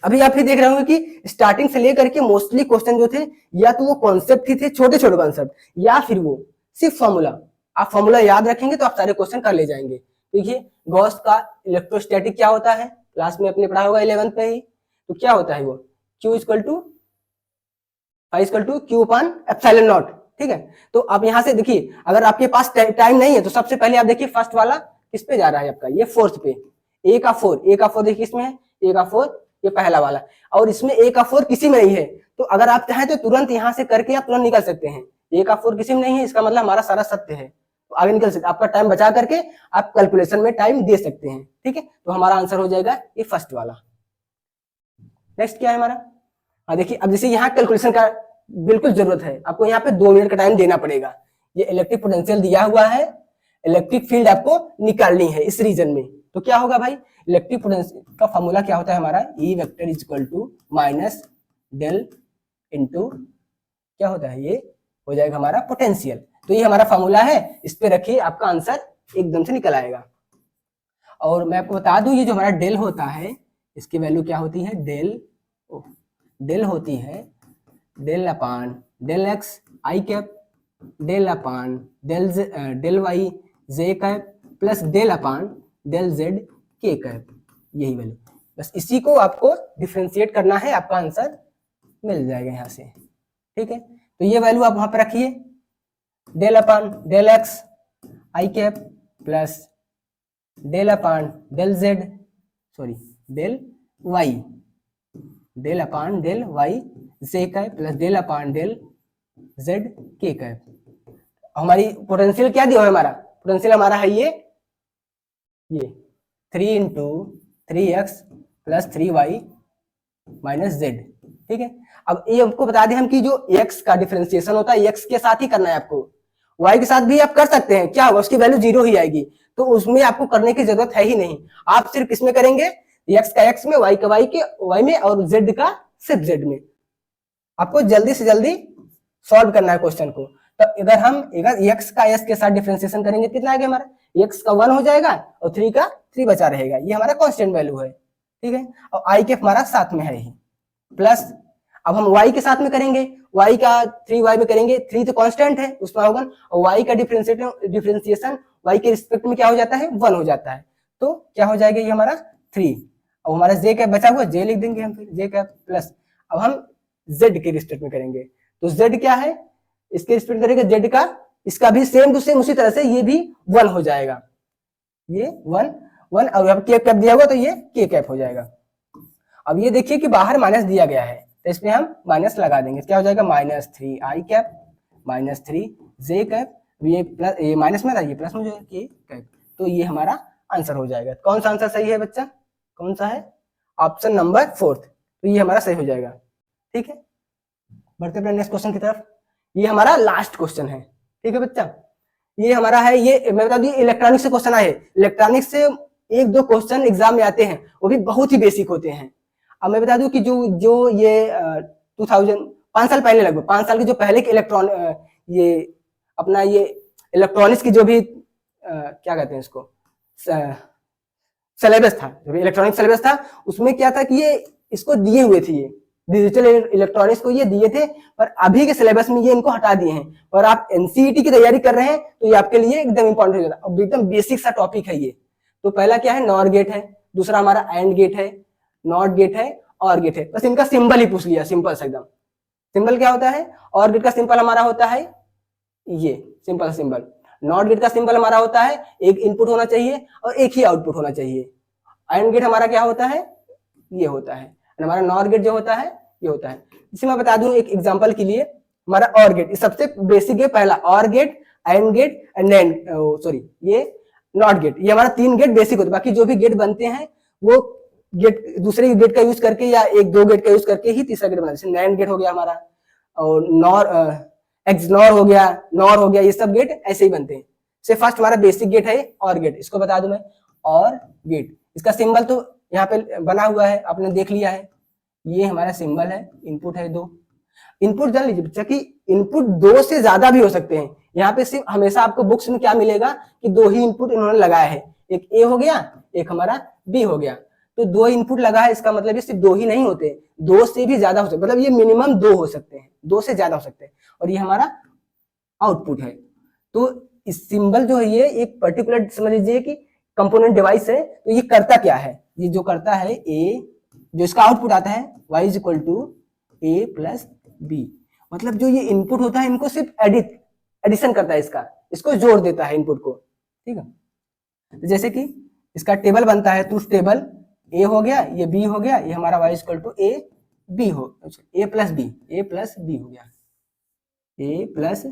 अभी आप ही देख रहे होंगे कि स्टार्टिंग से लेकर के मोस्टली क्वेश्चन जो थे या तो वो कॉन्सेप्ट ही थे, छोटे छोटे कॉन्सेप्ट, या फिर वो सिर्फ फॉर्मूला। आप फॉर्मूला याद रखेंगे तो आप सारे क्वेश्चन कर ले जाएंगे। देखिए गॉस का इलेक्ट्रोस्टैटिक क्या होता है, क्लास में आपने पढ़ा होगा 11th पे ही। तो क्या होता है वो Q equal to Q upon epsilon naught. ठीक है, तो आप यहाँ से देखिए अगर आपके पास टाइम नहीं है तो सबसे पहले आप देखिए फर्स्ट वाला किस पे जा रहा है आपका, ये फोर्थ पे, A का 4 देखिए इसमें है A का 4, ये पहला वाला, और इसमें A का 4 किसी में नहीं है। तो अगर आप चाहें तो तुरंत यहाँ से करके आप तुरंत निकल सकते हैं। A का 4 किसी में नहीं है, इसका मतलब हमारा सारा सत्य है, तो आगे निकल सकते, आपका टाइम बचा करके आप कैलकुलेशन में टाइम दे सकते हैं। ठीक है, तो हमारा आंसर हो जाएगा ये फर्स्ट वाला। नेक्स्ट क्या है हमारा, देखिए अब जैसे यहाँ कैलकुलेशन का बिल्कुल जरूरत है, आपको यहाँ पे 2 मिनट का टाइम देना पड़ेगा। ये इलेक्ट्रिक पोटेंशियल दिया हुआ है, इलेक्ट्रिक फील्ड आपको निकालनी है इस रीजन में। तो क्या होगा भाई, इलेक्ट्रिक पोटेंशियल का फॉर्मूला क्या होता है हमारा, E vector is equal to minus del into क्या होता है, ये हो जाएगा हमारा पोटेंशियल। तो ये हमारा फॉर्मूला है, इस पे रखिए आपका आंसर एकदम से निकल आएगा। और मैं आपको बता दूं ये जो हमारा डेल होता है इसकी वैल्यू क्या होती है, डेल होती है del upon del X I cap del upon del Y J cap plus del upon del Z K cap, यही वैल्यू, बस इसी को आपको डिफरेंशिएट करना है, आपका आंसर मिल जाएगा यहाँ से। ठीक है, तो ये वैल्यू आप वहां पर रखिए, del upon del X I cap plus del upon del Z, sorry del Y, del upon del Y J cap plus del upon del Z K cap. हमारी पोटेंशियल क्या दिया है, हमारा पोटेंशियल हमारा है ये 3 into 3x plus 3y minus Z. ठीक है, अब ये आपको बता दें हम कि जो x का डिफरेंशिएशन होता है x के साथ ही करना है आपको, y के साथ भी आप कर सकते हैं, क्या होगा उसकी वैल्यू 0 ही आएगी, तो उसमें आपको करने की जरूरत है ही नहीं, आप सिर्फ किसमें करेंगे, x का x में, y का y में और z का सिर्फ z में। आपको जल्दी से जल्दी सॉल्व करना है क्वेश्चन को। तो अगर हम x का s के साथ डिफरेंशिएशन करेंगे कितना आएगा हमारा, x का 1 हो जाएगा और 3 का 3 बचा रहेगा, ये हमारा कांस्टेंट वैल्यू है। ठीक है, और i के हमारा साथ में है ही, प्लस अब हम y के साथ में करेंगे, y का 3y में करेंगे, 3 तो कांस्टेंट है उसमें होगा, और y का डिफरेंशिएशन y के रिस्पेक्ट में क्या हो जाता है, 1 हो जाता है, तो क्या हो जाएगा ये हमारा 3, और हमारा j कैप बचा हुआ j लिख देंगे हम, फिर j कैप प्लस अब हम z के रिस्पेक्ट में करेंगे, तो z क्या है, इसके रिस्पेक्ट करेंगे z का, इसका भी सेम टू सेम उसी तरह से ये भी 1 हो जाएगा, ये 1 1 और अब k कैप दिया हुआ तो ये k कैप हो जाएगा। अब ये देखिए कि बाहर माइनस दिया गया है, तो इसमें हम माइनस लगा देंगे, क्या हो जाएगा माइनस 3 आई कैप माइनस 3 जे कैप, ये प्लस, ये माइनस में था ये प्लस में जो के कैप, तो ये हमारा आंसर हो जाएगा। कौन सा आंसर सही है बच्चा, कौन सा है, ऑप्शन नंबर 4, तो ये हमारा सही हो जाएगा। ठीक है, बढ़ते अपने नेक्स्ट क्वेश्चन की तरफ, ये हमारा लास्ट क्वेश्चन है। ठीक है बच्चा, ये हमारा है, ये मैं बता दूं इलेक्ट्रॉनिक्स से क्वेश्चन आए, इलेक्ट्रॉनिक्स से 1-2 क्वेश्चन एग्जाम में आते हैं, वो भी बहुत ही बेसिक होते हैं। अब मैं बता दूं कि जो ये 5 साल पहले, लगभग 5 साल के जो पहले के ये अपना ये इलेक्ट्रॉनिक्स की जो भी क्या कहते हैं इसको सिलेबस था, जो भी इलेक्ट्रॉनिक सिलेबस था, उसमें क्या था कि ये इसको दिए हुए थे, ये डिजिटल इलेक्ट्रॉनिक्स को ये दिए थे, पर अभी के सिलेबस में ये इनको हटा दिए हैं, और आप एनसीईटी की तैयारी कर रहे हैं तो ये आपके लिए एकदम इंपॉर्टेंट हो जाता है, एकदम बेसिक सा टॉपिक है ये। तो पहला क्या है, नॉर गेट है, दूसरा हमारा एंड गेट है, नॉट गेट है, और गेट है, बस इनका सिंबल ही पूछ लिया, सिंपल से एकदम। सिंबल क्या होता है, और गेट का सिंबल हमारा होता है ये सिंपल सिंबल, नॉट गेट का सिंबल हमारा होता है एक इनपुट होना चाहिए और एक ही आउटपुट होना चाहिए, एंड गेट हमारा क्या होता है, ये होता है, हमारा नॉर गेट जो होता है ये होता है। इसे मैं बता दूं एक एग्जांपल के लिए, हमारा और गेट सबसे बेसिक है, पहला or gate, and gate and sorry ये नॉट गेट, ये हमारा 3 गेट बेसिक होते हैं, बाकी जो भी गेट बनते हैं वो गेट दूसरे गेट का यूज करके या 1-2 गेट का यूज करके ही तीसरा गेट बनाते हैं, नैंड गेट हो गया हमारा, और नॉर एक्सनॉर हो गया, नॉर हो गया, ये सब गेट ऐसे ही बनते हैं। से फर्स्ट हमारा बेसिक गेट है और गेट, इसको बता दूं मैं, और गेट, इसका सिंबल तो यहाँ पे बना हुआ है, आपने देख लिया है, ये हमारा सिंबल है, इनपुट है 2, इनपुट जान लीजिए बच्चा कि इनपुट 2 से ज्यादा भी हो सकते हैं, यहाँ पे सिर्फ हमेशा आपको बुक्स में क्या मिलेगा कि 2 ही इनपुट इन्होंने लगाया है, एक ए हो गया, एक हमारा बी हो गया, तो 2 इनपुट लगा है, इसका मतलब ये सिर्फ 2 ही नहीं होते, 2 से भी ज्यादा हो सकते, मतलब ये मिनिमम 2 हो सकते हैं, 2 से ज्यादा हो सकते हैं, और ये हमारा आउटपुट है। तो इस सिंबल जो है ये एक पर्टिकुलर समझ लीजिए कि कंपोनेंट डिवाइस है, तो ये करता क्या है, ये जो करता है ए, जो इसका आउटपुट आता है y is equal to A plus B, मतलब जो ये इनपुट होता है इनको सिर्फ एडिशन करता है, इसको जोड़ देता है इनपुट को। ठीक है, तो जैसे कि इसका टेबल बनता है, ट्रूथ टेबल, ए हो गया, ये बी हो गया, ये हमारा y is equal to A B हो, ए प्लस बी हो गया, ए प्लस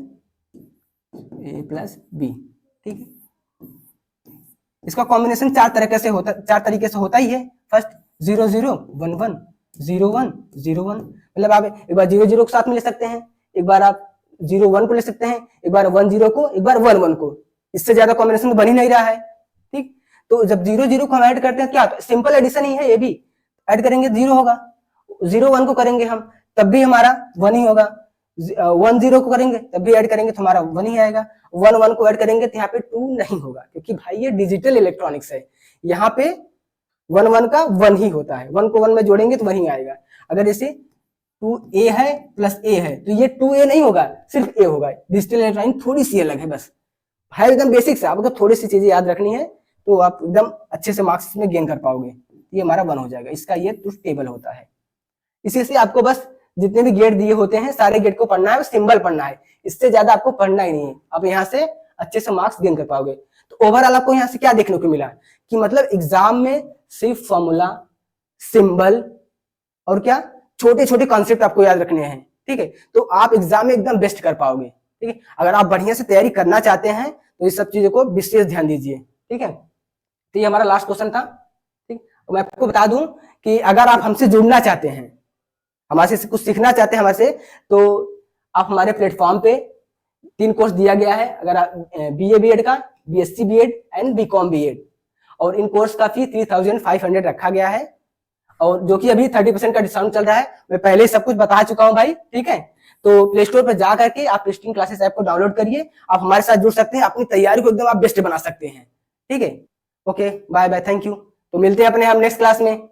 बी। ठीक है, इसका कॉम्बिनेशन 4 तरीके से होता ही है। फर्स्ट 0 0 1 1 0 1 0 1, मतलब आप एक बार 0 0 को साथ में ले सकते हैं, एक बार आप 0 1 को ले सकते हैं, एक बार 1 0 को, एक बार 1 1 को, इससे ज्यादा कॉम्बिनेशन तो बन ही नहीं रहा है। ठीक, तो जब 0 0 को हम ऐड करते हैं, क्या सिंपल एडिशन ही है, ये भी ऐड करेंगे 0 होगा, 0 1 को करेंगे हम तब भी हमारा 1 ही होगा, 1 0 को करेंगे तब भी ऐड करेंगे तो हमारा 1 ही आएगा, 1 1 को ऐड करेंगे तो यहाँ पे 2 नहीं होगा, क्योंकि भाई ये डिजिटल इलेक्ट्रॉनिक्स है, यहाँ पे 1 1 का 1 ही होता है, 1 को 1 में जोड़ेंगे तो वही आएगा। अगर इसे 2a है प्लस a है, तो ये 2a नहीं होगा, सिर्फ a होगा। डिजिटल इलेक्ट्रॉनिक थोड़ी सी अलग है, बस है एकदम बेसिक से। आपको थोड़ी सी चीजें याद रखनी है तो आप एकदम अच्छे से मार्क्स में गेन कर पाओगे। ये हमारा 1 हो जाएगा, इसका ये ट्रुथ टेबल होता है। इसी से आपको बस जितने भी गेट दिए होते हैं सारे गेट को पढ़ना है, सिंबल पढ़ना है, इससे ज्यादा आपको पढ़ना ही नहीं है। आप यहाँ से अच्छे से मार्क्स गेन कर पाओगे। तो ओवरऑल आपको यहाँ से क्या देखने को मिला कि मतलब एग्जाम में सिर्फ फॉर्मूला, सिंबल और क्या छोटे छोटे कॉन्सेप्ट आपको याद रखने हैं, ठीक है। तो आप एग्जाम में एकदम बेस्ट कर पाओगे, ठीक है। अगर आप बढ़िया से तैयारी करना चाहते हैं तो इस सब चीजों को विशेष ध्यान दीजिए, ठीक है। तो ये हमारा लास्ट क्वेश्चन था, ठीक। मैं आपको बता दूं कि अगर आप हमसे जुड़ना चाहते हैं, हमारे से कुछ सीखना चाहते हैं हमारे से, तो आप हमारे प्लेटफॉर्म पे 3 कोर्स दिया गया है। अगर आप BA BEd का, BSc BEd and BCom BEd, और इन कोर्स का फी 3500 रखा गया है, और जो कि अभी 30% का डिस्काउंट चल रहा है। मैं पहले ही सब कुछ बता चुका हूं भाई, ठीक है। तो प्ले स्टोर पर जा करके आप टेस्टिंग क्लासेस ऐप को डाउनलोड करिए, आप हमारे साथ जुड़ सकते हैं, अपनी तैयारी को एकदम आप बेस्ट बना सकते हैं, ठीक है। Okay, bye bye, thank you. तो मिलते हैं अपने हम नेक्स्ट क्लास में।